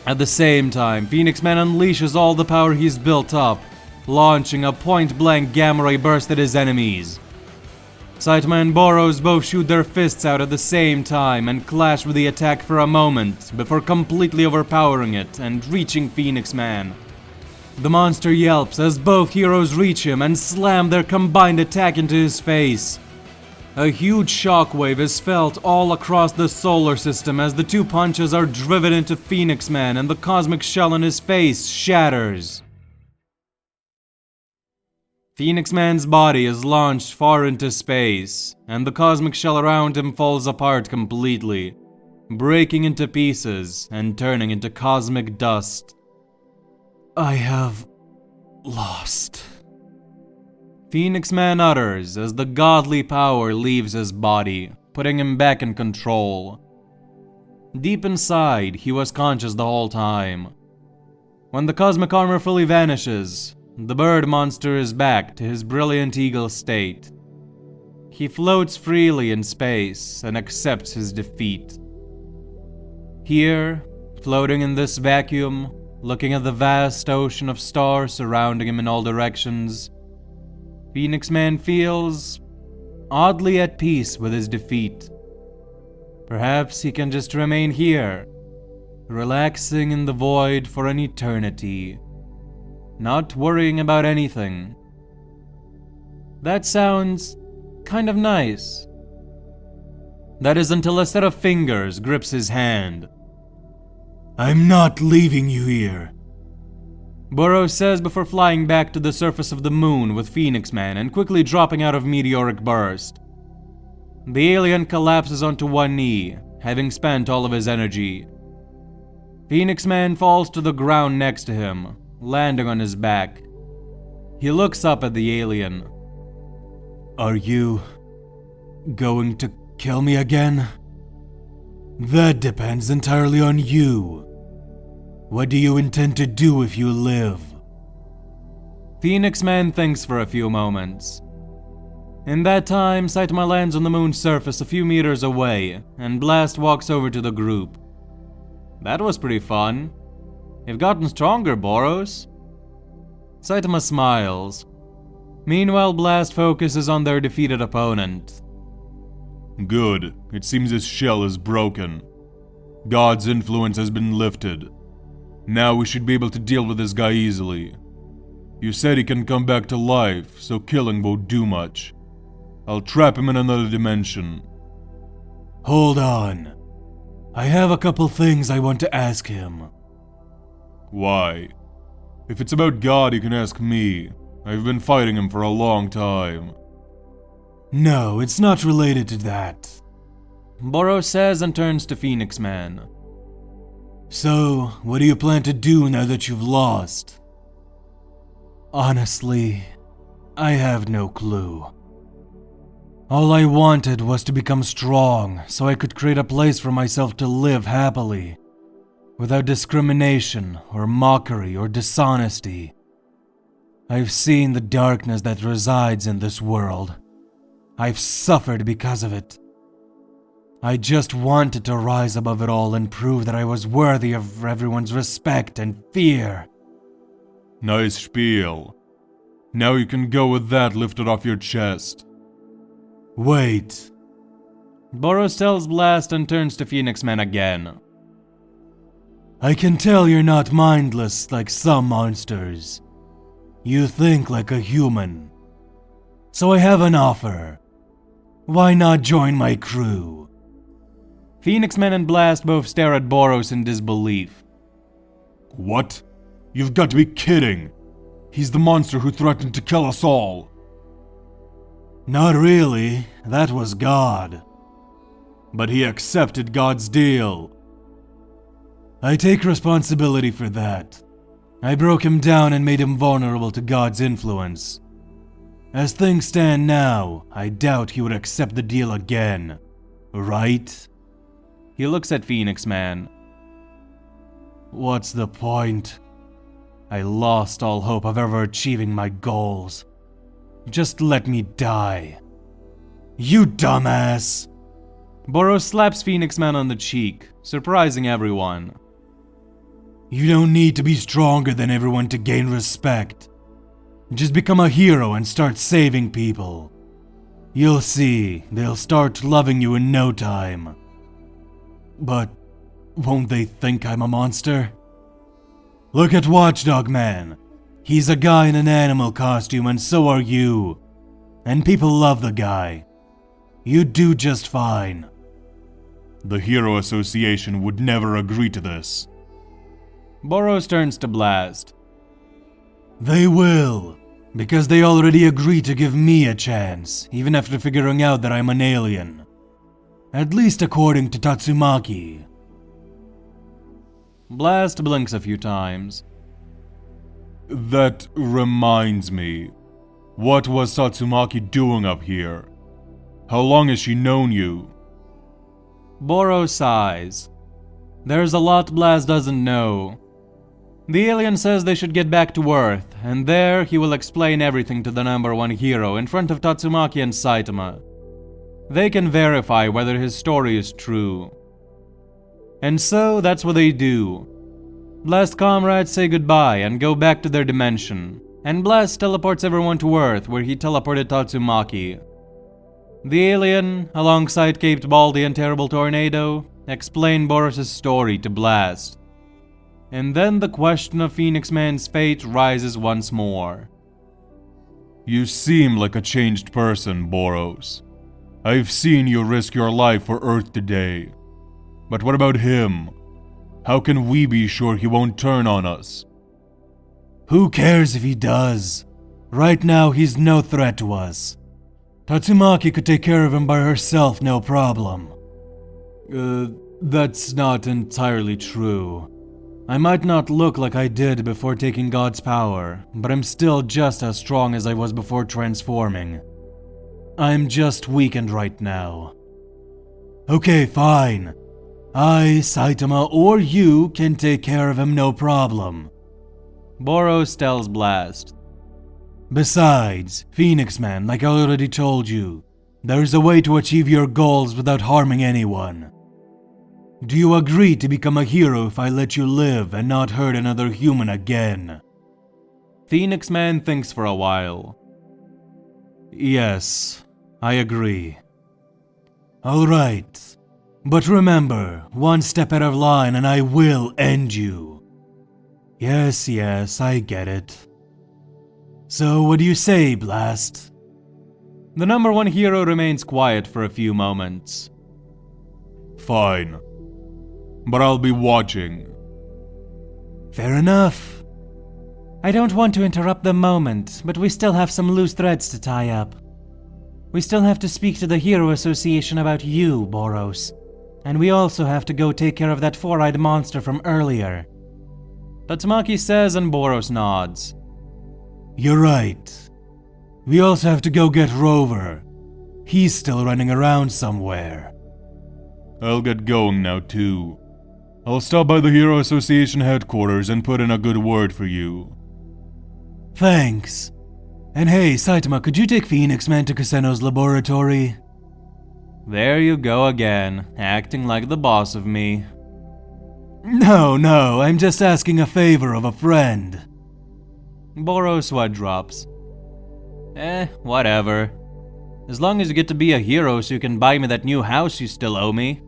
At the same time, Phoenix Man unleashes all the power he's built up, launching a point-blank gamma ray burst at his enemies. Saitama and Boros both shoot their fists out at the same time and clash with the attack for a moment before completely overpowering it and reaching Phoenix Man. The monster yelps as both heroes reach him and slam their combined attack into his face. A huge shockwave is felt all across the solar system as the two punches are driven into Phoenix Man and the cosmic shell on his face shatters. Phoenix Man's body is launched far into space, and the cosmic shell around him falls apart completely, breaking into pieces and turning into cosmic dust. I have lost. Phoenix Man utters as the godly power leaves his body, putting him back in control. Deep inside, he was conscious the whole time. When the cosmic armor fully vanishes, the bird monster is back to his brilliant eagle state. He floats freely in space and accepts his defeat. Here, floating in this vacuum, looking at the vast ocean of stars surrounding him in all directions, Phoenix Man feels oddly at peace with his defeat. Perhaps he can just remain here, relaxing in the void for an eternity, not worrying about anything. That sounds kind of nice. That is until a set of fingers grips his hand. I'm not leaving you here. Boros says before flying back to the surface of the moon with Phoenix Man and quickly dropping out of meteoric burst. The alien collapses onto one knee, having spent all of his energy. Phoenix Man falls to the ground next to him, landing on his back. He looks up at the alien. Are you going to kill me again? That depends entirely on you. What do you intend to do if you live? Phoenix Man thinks for a few moments. In that time, Saitama lands on the moon's surface a few meters away, and Blast walks over to the group. That was pretty fun. You've gotten stronger, Boros. Saitama smiles. Meanwhile, Blast focuses on their defeated opponent. Good. It seems his shell is broken. God's influence has been lifted. Now we should be able to deal with this guy easily. You said he can come back to life, so killing won't do much. I'll trap him in another dimension. Hold on. I have a couple things I want to ask him. Why? If it's about God, you can ask me. I've been fighting him for a long time. No, it's not related to that. Boros says and turns to Phoenix Man. So, what do you plan to do now that you've lost? Honestly, I have no clue. All I wanted was to become strong so I could create a place for myself to live happily, without discrimination or mockery or dishonesty. I've seen the darkness that resides in this world. I've suffered because of it. I just wanted to rise above it all and prove that I was worthy of everyone's respect and fear. Nice spiel. Now you can go with that lifted off your chest. Wait. Boros tells Blast and turns to Phoenix Man again. I can tell you're not mindless like some monsters. You think like a human. So I have an offer. Why not join my crew? Phoenix Man and Blast both stare at Boros in disbelief. What? You've got to be kidding! He's the monster who threatened to kill us all! Not really, that was God. But he accepted God's deal. I take responsibility for that. I broke him down and made him vulnerable to God's influence. As things stand now, I doubt he would accept the deal again. Right? He looks at Phoenix Man. What's the point? I lost all hope of ever achieving my goals. Just let me die. You dumbass! Boros slaps Phoenix Man on the cheek, surprising everyone. You don't need to be stronger than everyone to gain respect. Just become a hero and start saving people. You'll see, they'll start loving you in no time. But won't they think I'm a monster? Look at Watchdog Man. He's a guy in an animal costume and so are you. And people love the guy. You'd do just fine. The Hero Association would never agree to this. Boros turns to Blast. They will, because they already agreed to give me a chance, even after figuring out that I'm an alien. At least according to Tatsumaki. Blast blinks a few times. That reminds me. What was Tatsumaki doing up here? How long has she known you? Boros sighs. There's a lot Blast doesn't know. The alien says they should get back to Earth, and there he will explain everything to the #1 hero in front of Tatsumaki and Saitama. They can verify whether his story is true. And so that's what they do. Blast comrades say goodbye and go back to their dimension, and Blast teleports everyone to Earth where he teleported Tatsumaki. The alien, alongside Caped Baldy and Terrible Tornado, explain Boros' story to Blast. And then the question of Phoenix Man's fate rises once more. You seem like a changed person, Boros. I've seen you risk your life for Earth today. But what about him? How can we be sure he won't turn on us? Who cares if he does? Right now he's no threat to us. Tatsumaki could take care of him by herself, no problem. That's not entirely true. I might not look like I did before taking God's power, but I'm still just as strong as I was before transforming. I'm just weakened right now. Okay, fine. I, Saitama, or you can take care of him, no problem. Boros tells Blast. Besides, Phoenix Man, like I already told you, there's a way to achieve your goals without harming anyone. Do you agree to become a hero if I let you live and not hurt another human again? Phoenix Man thinks for a while. Yes, I agree. Alright, but remember, one step out of line and I will end you. Yes, I get it. So what do you say, Blast? The #1 hero remains quiet for a few moments. Fine. But I'll be watching. Fair enough. I don't want to interrupt the moment, but we still have some loose threads to tie up. We still have to speak to the Hero Association about you, Boros. And we also have to go take care of that four-eyed monster from earlier. Tatsumaki says and Boros nods. You're right. We also have to go get Rover. He's still running around somewhere. I'll get going now too. I'll stop by the Hero Association headquarters and put in a good word for you. Thanks. And hey, Saitama, could you take Phoenix Man to Kuseno's laboratory? There you go again, acting like the boss of me. No, I'm just asking a favor of a friend. Boros sweat drops. Whatever. As long as you get to be a hero so you can buy me that new house you still owe me.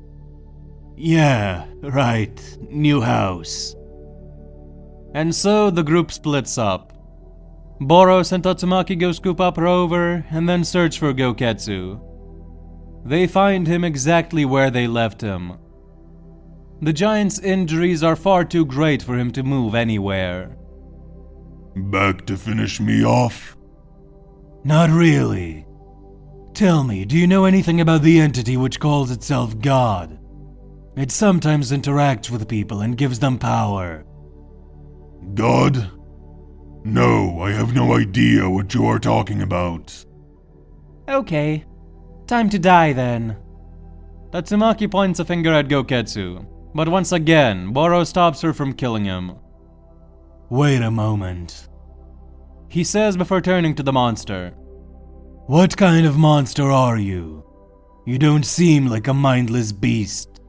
Yeah, right. New house. And so the group splits up. Boros and Tatsumaki go scoop up Rover and then search for Goketsu. They find him exactly where they left him. The giant's injuries are far too great for him to move anywhere. Back to finish me off? Not really. Tell me, do you know anything about the entity which calls itself God? It sometimes interacts with people and gives them power. God? No, I have no idea what you are talking about. Okay, time to die then. Tatsumaki points a finger at Goketsu, but once again, Boros stops her from killing him. Wait a moment. He says before turning to the monster. What kind of monster are you? You don't seem like a mindless beast.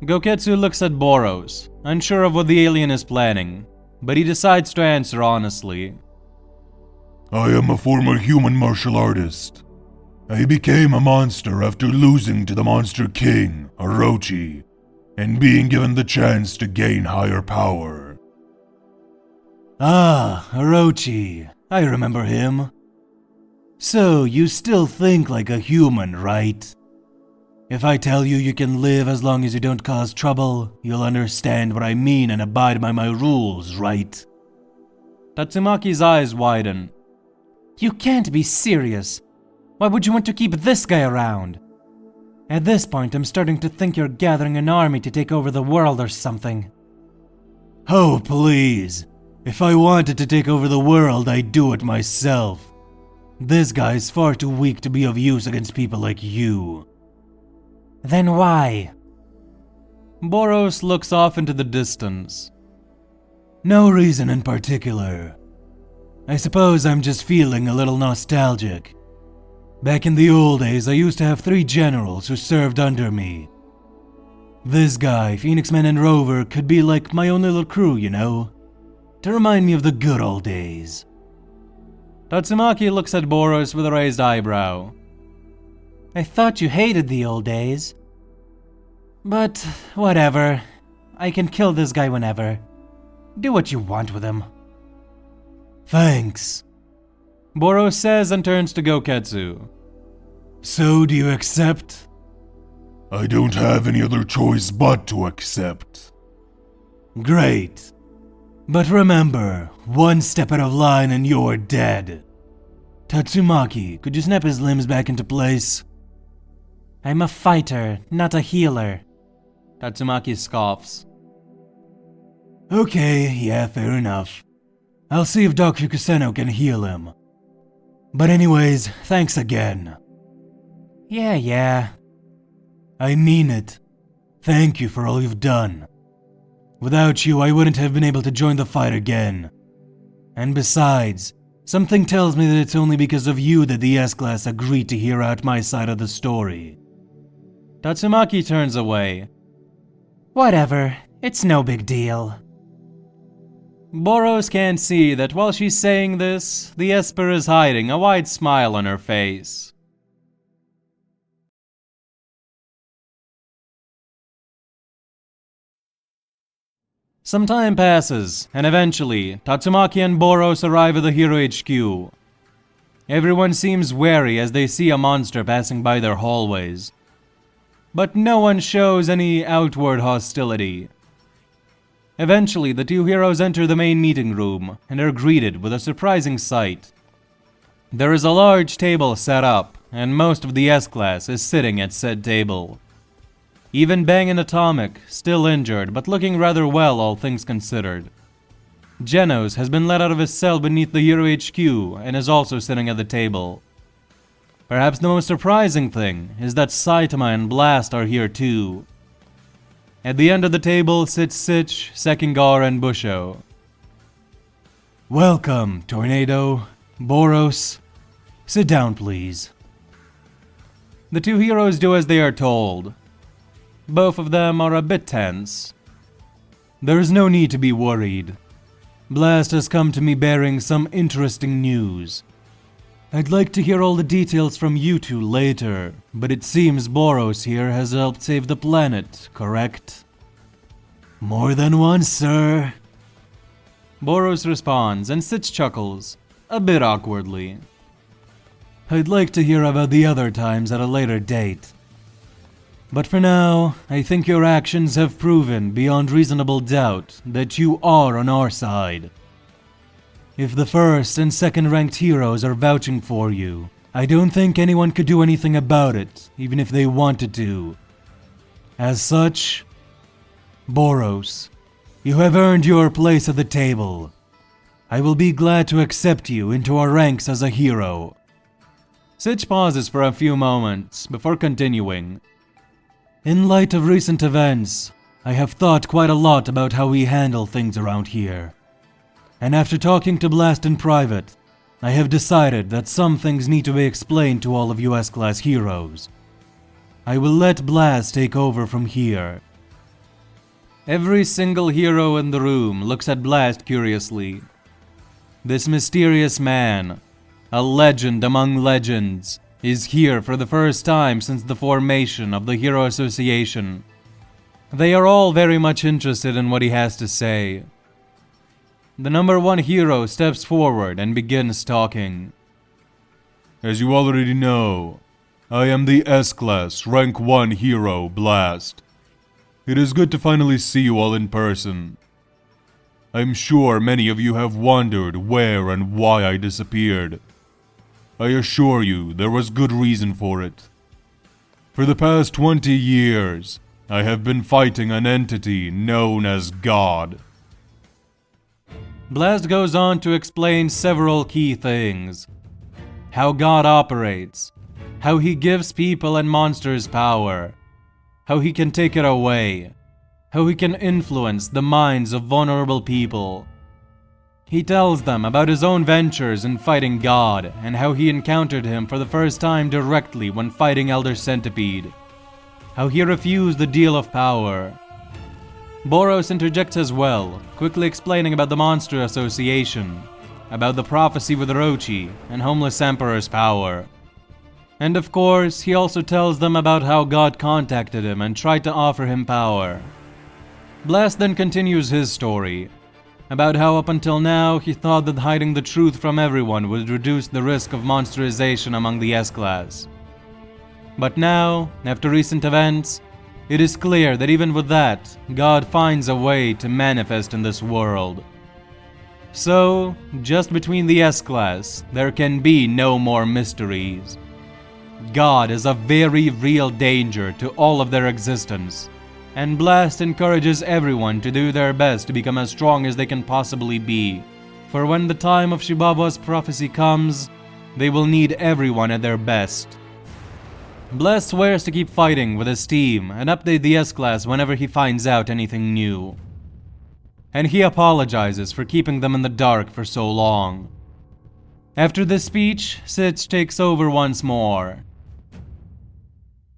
Goketsu looks at Boros, unsure of what the alien is planning, but he decides to answer honestly. I am a former human martial artist. I became a monster after losing to the Monster King, Orochi, and being given the chance to gain higher power. Ah, Orochi. I remember him. So, you still think like a human, right? If I tell you you can live as long as you don't cause trouble, you'll understand what I mean and abide by my rules, right? Tatsumaki's eyes widen. You can't be serious. Why would you want to keep this guy around? At this point, I'm starting to think you're gathering an army to take over the world or something. Oh, please. If I wanted to take over the world, I'd do it myself. This guy's far too weak to be of use against people like you. Then why? Boros looks off into the distance. No reason in particular. I suppose I'm just feeling a little nostalgic. Back in the old days, I used to have 3 generals who served under me. This guy, Phoenix Man and Rover could be like my own little crew, you know? To remind me of the good old days. Tatsumaki looks at Boros with a raised eyebrow. I thought you hated the old days. But, whatever. I can kill this guy whenever. Do what you want with him. Thanks. Boros says and turns to Goketsu. So, do you accept? I don't have any other choice but to accept. Great. But remember, one step out of line and you're dead. Tatsumaki, could you snap his limbs back into place? I'm a fighter, not a healer. Tatsumaki scoffs. Okay, yeah, fair enough. I'll see if Dr. Kuseno can heal him. But anyways, thanks again. Yeah. I mean it. Thank you for all you've done. Without you, I wouldn't have been able to join the fight again. And besides, something tells me that it's only because of you that the S-Class agreed to hear out my side of the story. Tatsumaki turns away. Whatever, it's no big deal. Boros can't see that while she's saying this, the Esper is hiding a wide smile on her face. Some time passes, and eventually, Tatsumaki and Boros arrive at the Hero HQ. Everyone seems wary as they see a monster passing by their hallways. But no one shows any outward hostility. Eventually, the 2 heroes enter the main meeting room and are greeted with a surprising sight. There is a large table set up, and most of the S-Class is sitting at said table. Even Bang and Atomic, still injured but looking rather well all things considered. Genos has been let out of his cell beneath the Hero HQ and is also sitting at the table. Perhaps the most surprising thing is that Saitama and Blast are here too. At the end of the table sits Sitch, Sekingar, and Busho. Welcome, Tornado, Boros. Sit down, please. The two heroes do as they are told. Both of them are a bit tense. There is no need to be worried. Blast has come to me bearing some interesting news. I'd like to hear all the details from you two later, but it seems Boros here has helped save the planet, correct? More than once, sir. Boros responds and Sitch chuckles, a bit awkwardly. I'd like to hear about the other times at a later date. But for now, I think your actions have proven beyond reasonable doubt that you are on our side. If the first and second ranked heroes are vouching for you, I don't think anyone could do anything about it, even if they wanted to. As such, Boros, you have earned your place at the table. I will be glad to accept you into our ranks as a hero. Sitch pauses for a few moments before continuing. In light of recent events, I have thought quite a lot about how we handle things around here. And after talking to Blast in private, I have decided that some things need to be explained to all of you S-Class heroes. I will let Blast take over from here. Every single hero in the room looks at Blast curiously. This mysterious man, a legend among legends, is here for the first time since the formation of the Hero Association. They are all very much interested in what he has to say. The number one hero steps forward and begins talking. As you already know, I am the S-Class Rank 1 hero, Blast. It is good to finally see you all in person. I'm sure many of you have wondered where and why I disappeared. I assure you there was good reason for it. For the past 20 years, I have been fighting an entity known as God. Blast goes on to explain several key things. How God operates, how he gives people and monsters power, how he can take it away, how he can influence the minds of vulnerable people. He tells them about his own ventures in fighting God and how he encountered him for the first time directly when fighting Elder Centipede, how he refused the deal of power. Boros interjects as well, quickly explaining about the Monster Association, about the prophecy with Orochi and Homeless Emperor's power. And of course, he also tells them about how God contacted him and tried to offer him power. Blast then continues his story, about how up until now he thought that hiding the truth from everyone would reduce the risk of monsterization among the S-Class. But now, after recent events, it is clear that even with that, God finds a way to manifest in this world. So, just between the S-Class, there can be no more mysteries. God is a very real danger to all of their existence, and Blast encourages everyone to do their best to become as strong as they can possibly be, for when the time of Shibaba's prophecy comes, they will need everyone at their best. Blast swears to keep fighting with his team and update the S-Class whenever he finds out anything new. And he apologizes for keeping them in the dark for so long. After this speech, Sitch takes over once more.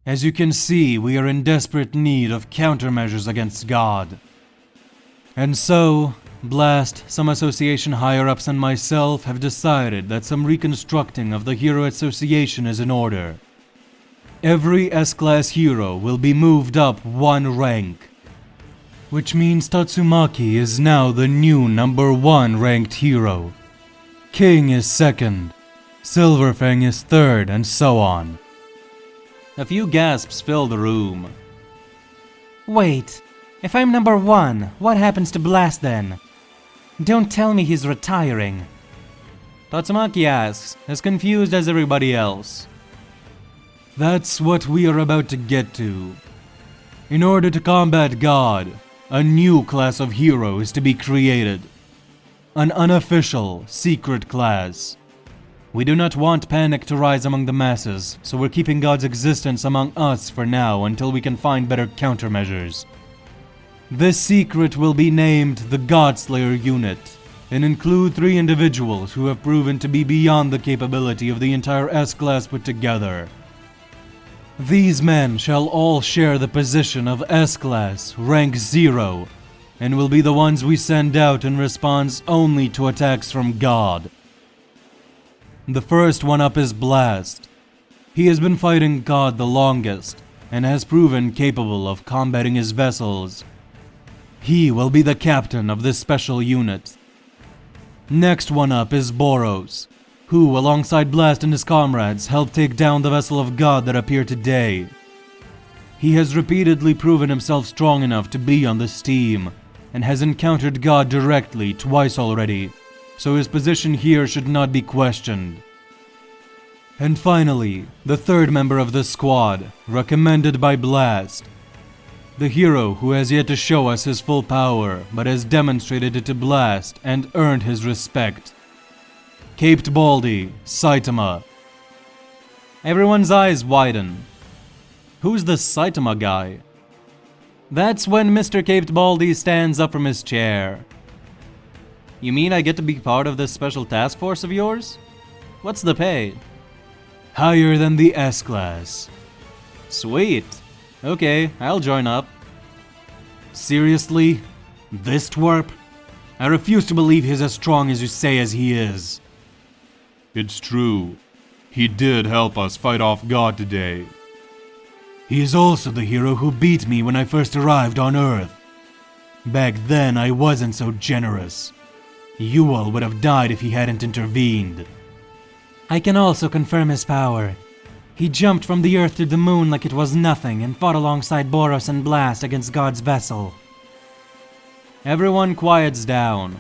As you can see, we are in desperate need of countermeasures against God. And so, Blast, some association higher-ups and myself have decided that some reconstructing of the Hero Association is in order. Every S-Class hero will be moved up one rank, which means Tatsumaki is now the new number 1 ranked hero. King is second, Silverfang is third, and so on. A few gasps fill the room. Wait, if I'm number 1, what happens to Blast then? Don't tell me he's retiring. Tatsumaki asks, as confused as everybody else. That's what we are about to get to. In order to combat God, a new class of hero is to be created. An unofficial, secret class. We do not want panic to rise among the masses, so we're keeping God's existence among us for now until we can find better countermeasures. This secret will be named the Godslayer Unit, and include 3 individuals who have proven to be beyond the capability of the entire S-Class put together. These men shall all share the position of S-Class, rank 0, and will be the ones we send out in response only to attacks from God. The first one up is Blast. He has been fighting God the longest, and has proven capable of combating his vessels. He will be the captain of this special unit. Next one up is Boros, who, alongside Blast and his comrades, helped take down the vessel of God that appeared today. He has repeatedly proven himself strong enough to be on this team, and has encountered God directly twice already, so his position here should not be questioned. And finally, the third member of the squad, recommended by Blast. The hero who has yet to show us his full power, but has demonstrated it to Blast and earned his respect. Caped Baldy, Saitama. Everyone's eyes widen. Who's the Saitama guy? That's when Mr. Caped Baldy stands up from his chair. You mean I get to be part of this special task force of yours? What's the pay? Higher than the S-Class. Sweet. Okay, I'll join up. Seriously? This twerp? I refuse to believe he's as strong as you say as he is. It's true. He did help us fight off God today. He is also the hero who beat me when I first arrived on Earth. Back then, I wasn't so generous. You all would have died if he hadn't intervened. I can also confirm his power. He jumped from the Earth to the Moon like it was nothing and fought alongside Boros and Blast against God's vessel. Everyone quiets down.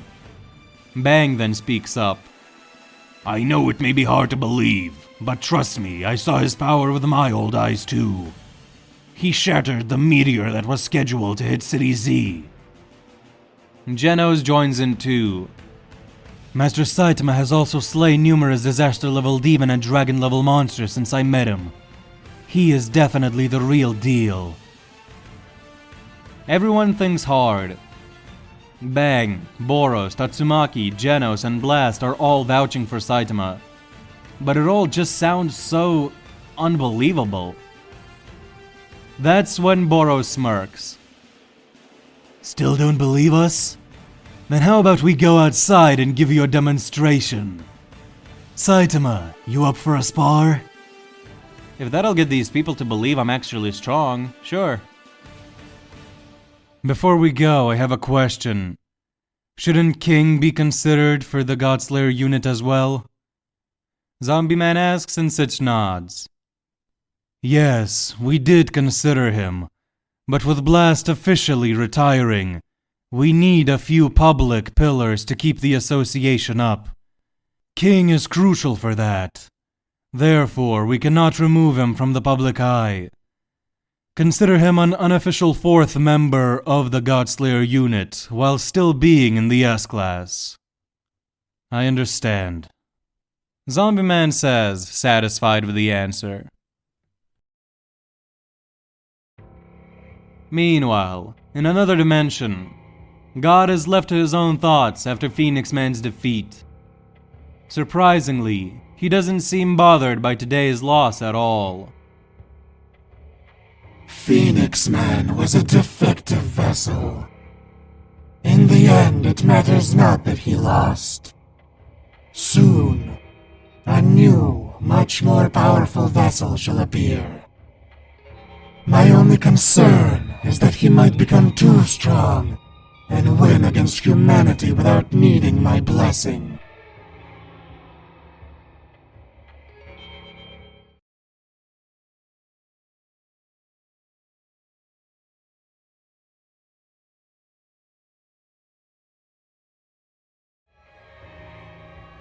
Bang then speaks up. I know it may be hard to believe, but trust me, I saw his power with my old eyes too. He shattered the meteor that was scheduled to hit City Z. Genos joins in too. Master Saitama has also slain numerous disaster-level demon and dragon-level monsters since I met him. He is definitely the real deal. Everyone thinks hard. Bang, Boros, Tatsumaki, Genos, and Blast are all vouching for Saitama. But it all just sounds so unbelievable. That's when Boros smirks. Still don't believe us? Then how about we go outside and give you a demonstration? Saitama, you up for a spar? If that'll get these people to believe I'm actually strong, sure. Before we go, I have a question. Shouldn't King be considered for the Godslayer unit as well? Zombie Man asks and Sitch nods. Yes, we did consider him. But with Blast officially retiring, we need a few public pillars to keep the association up. King is crucial for that. Therefore, we cannot remove him from the public eye. Consider him an unofficial fourth member of the Godslayer unit, while still being in the S-Class. I understand. Zombie Man says, satisfied with the answer. Meanwhile, in another dimension, God is left to his own thoughts after Phoenix Man's defeat. Surprisingly, he doesn't seem bothered by today's loss at all. Phoenix Man was a defective vessel. In the end, it matters not that he lost. Soon, a new, much more powerful vessel shall appear. My only concern is that he might become too strong and win against humanity without needing my blessing.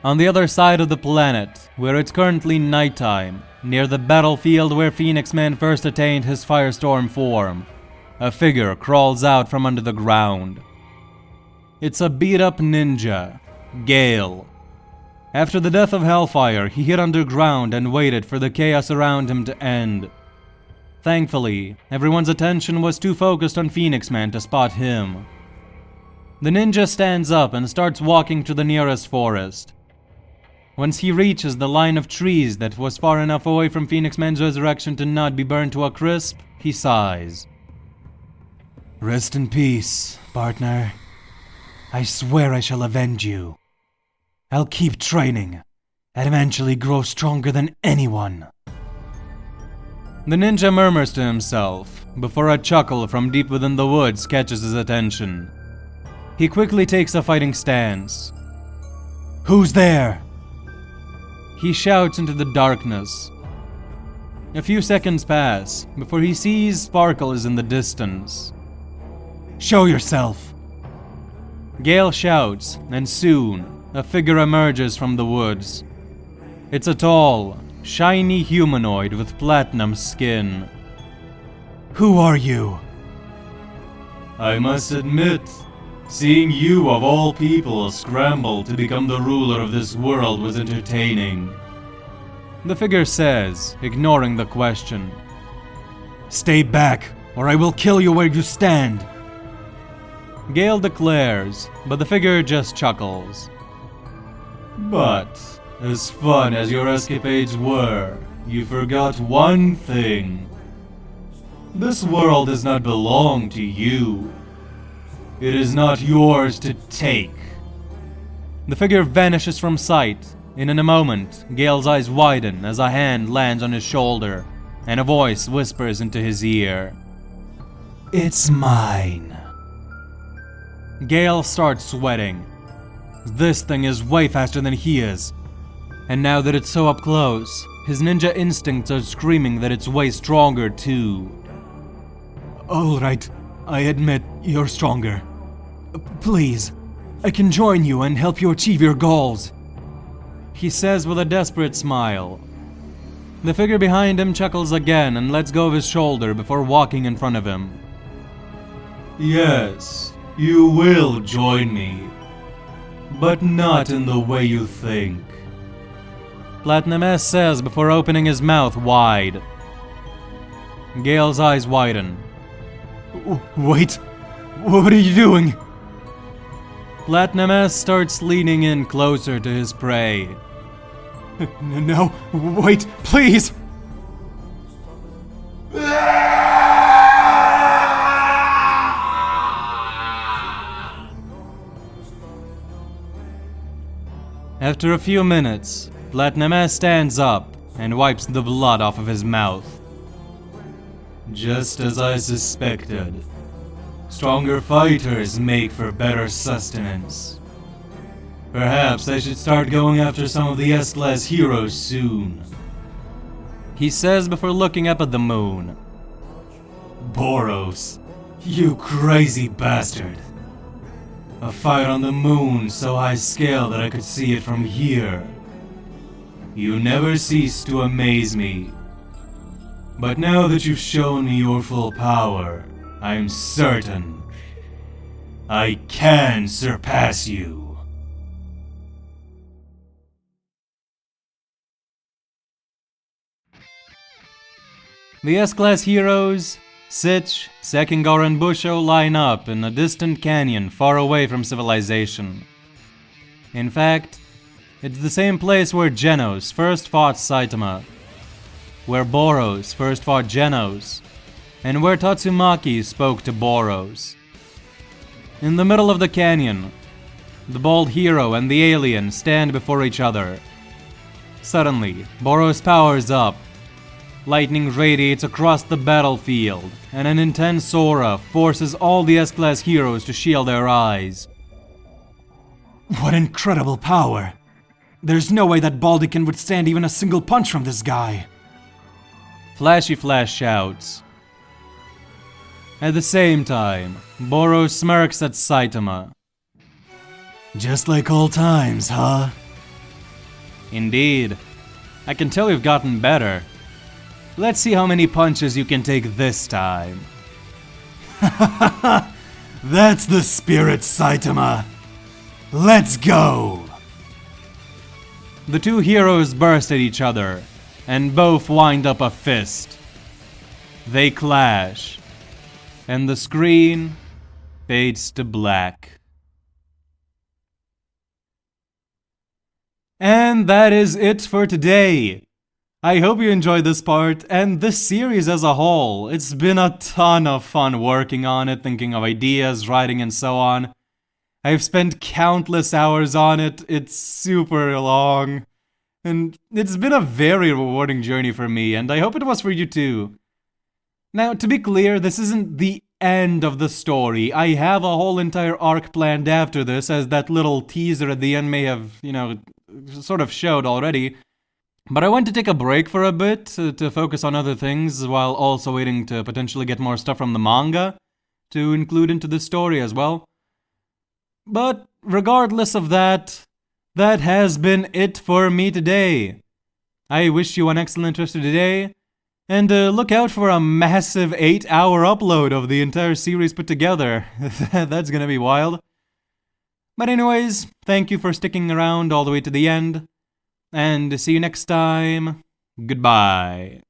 On the other side of the planet, where it's currently nighttime, near the battlefield where Phoenix Man first attained his firestorm form, a figure crawls out from under the ground. It's a beat-up ninja, Gale. After the death of Hellfire, he hid underground and waited for the chaos around him to end. Thankfully, everyone's attention was too focused on Phoenix Man to spot him. The ninja stands up and starts walking to the nearest forest. Once he reaches the line of trees that was far enough away from Phoenix Man's resurrection to not be burned to a crisp, he sighs. Rest in peace, partner. I swear I shall avenge you. I'll keep training, and eventually grow stronger than anyone. The ninja murmurs to himself, before a chuckle from deep within the woods catches his attention. He quickly takes a fighting stance. Who's there? He shouts into the darkness. A few seconds pass before he sees sparkles in the distance. Show yourself! Gale shouts, and soon a figure emerges from the woods. It's a tall, shiny humanoid with platinum skin. Who are you? I must admit, seeing you of all people scramble to become the ruler of this world was entertaining. The figure says, ignoring the question. Stay back, or I will kill you where you stand. Gale declares, but the figure just chuckles. But, as fun as your escapades were, you forgot one thing. This world does not belong to you. It is not yours to take. The figure vanishes from sight, and in a moment, Gale's eyes widen as a hand lands on his shoulder, and a voice whispers into his ear. It's mine. Gale starts sweating. This thing is way faster than he is. And now that it's so up close, his ninja instincts are screaming that it's way stronger too. Alright, I admit you're stronger. Please, I can join you and help you achieve your goals. He says with a desperate smile. The figure behind him chuckles again and lets go of his shoulder before walking in front of him. Yes, you will join me. But not in the way you think. Platinum S says before opening his mouth wide. Gale's eyes widen. Wait, what are you doing? Platinum S starts leaning in closer to his prey. No, wait, please! After a few minutes, Platinum S stands up and wipes the blood off of his mouth. Just as I suspected. Stronger fighters make for better sustenance. Perhaps I should start going after some of the S-class heroes soon. He says before looking up at the moon. Boros, you crazy bastard. A fight on the moon so high scale that I could see it from here. You never cease to amaze me. But now that you've shown me your full power, I'm certain I can surpass you. The S-Class heroes, Sitch, Sekingar, and Busho line up in a distant canyon far away from civilization. In fact, it's the same place where Genos first fought Saitama, where Boros first fought Genos, and where Tatsumaki spoke to Boros. In the middle of the canyon, the bold hero and the alien stand before each other. Suddenly, Boros powers up. Lightning radiates across the battlefield, and an intense aura forces all the S-Class heroes to shield their eyes. What incredible power! There's no way that Baldy can withstand even a single punch from this guy. Flashy Flash shouts. At the same time, Boros smirks at Saitama. Just like old times, huh? Indeed. I can tell you've gotten better. Let's see how many punches you can take this time. That's the spirit, Saitama. Let's go! The two heroes burst at each other, and both wind up a fist. They clash, and the screen fades to black. And that is it for today. I hope you enjoyed this part and this series as a whole. It's been a ton of fun working on it, thinking of ideas, writing, and so on. I've spent countless hours on it. It's super long. And it's been a very rewarding journey for me, and I hope it was for you too. Now, to be clear, this isn't the end of the story. I have a whole entire arc planned after this, as that little teaser at the end may have, sort of showed already. But I want to take a break for a bit to focus on other things while also waiting to potentially get more stuff from the manga to include into the story as well. But regardless of that, that has been it for me today. I wish you an excellent rest of the day, and look out for a massive 8-hour upload of the entire series put together. That's gonna be wild. But anyways, thank you for sticking around all the way to the end, and see you next time. Goodbye.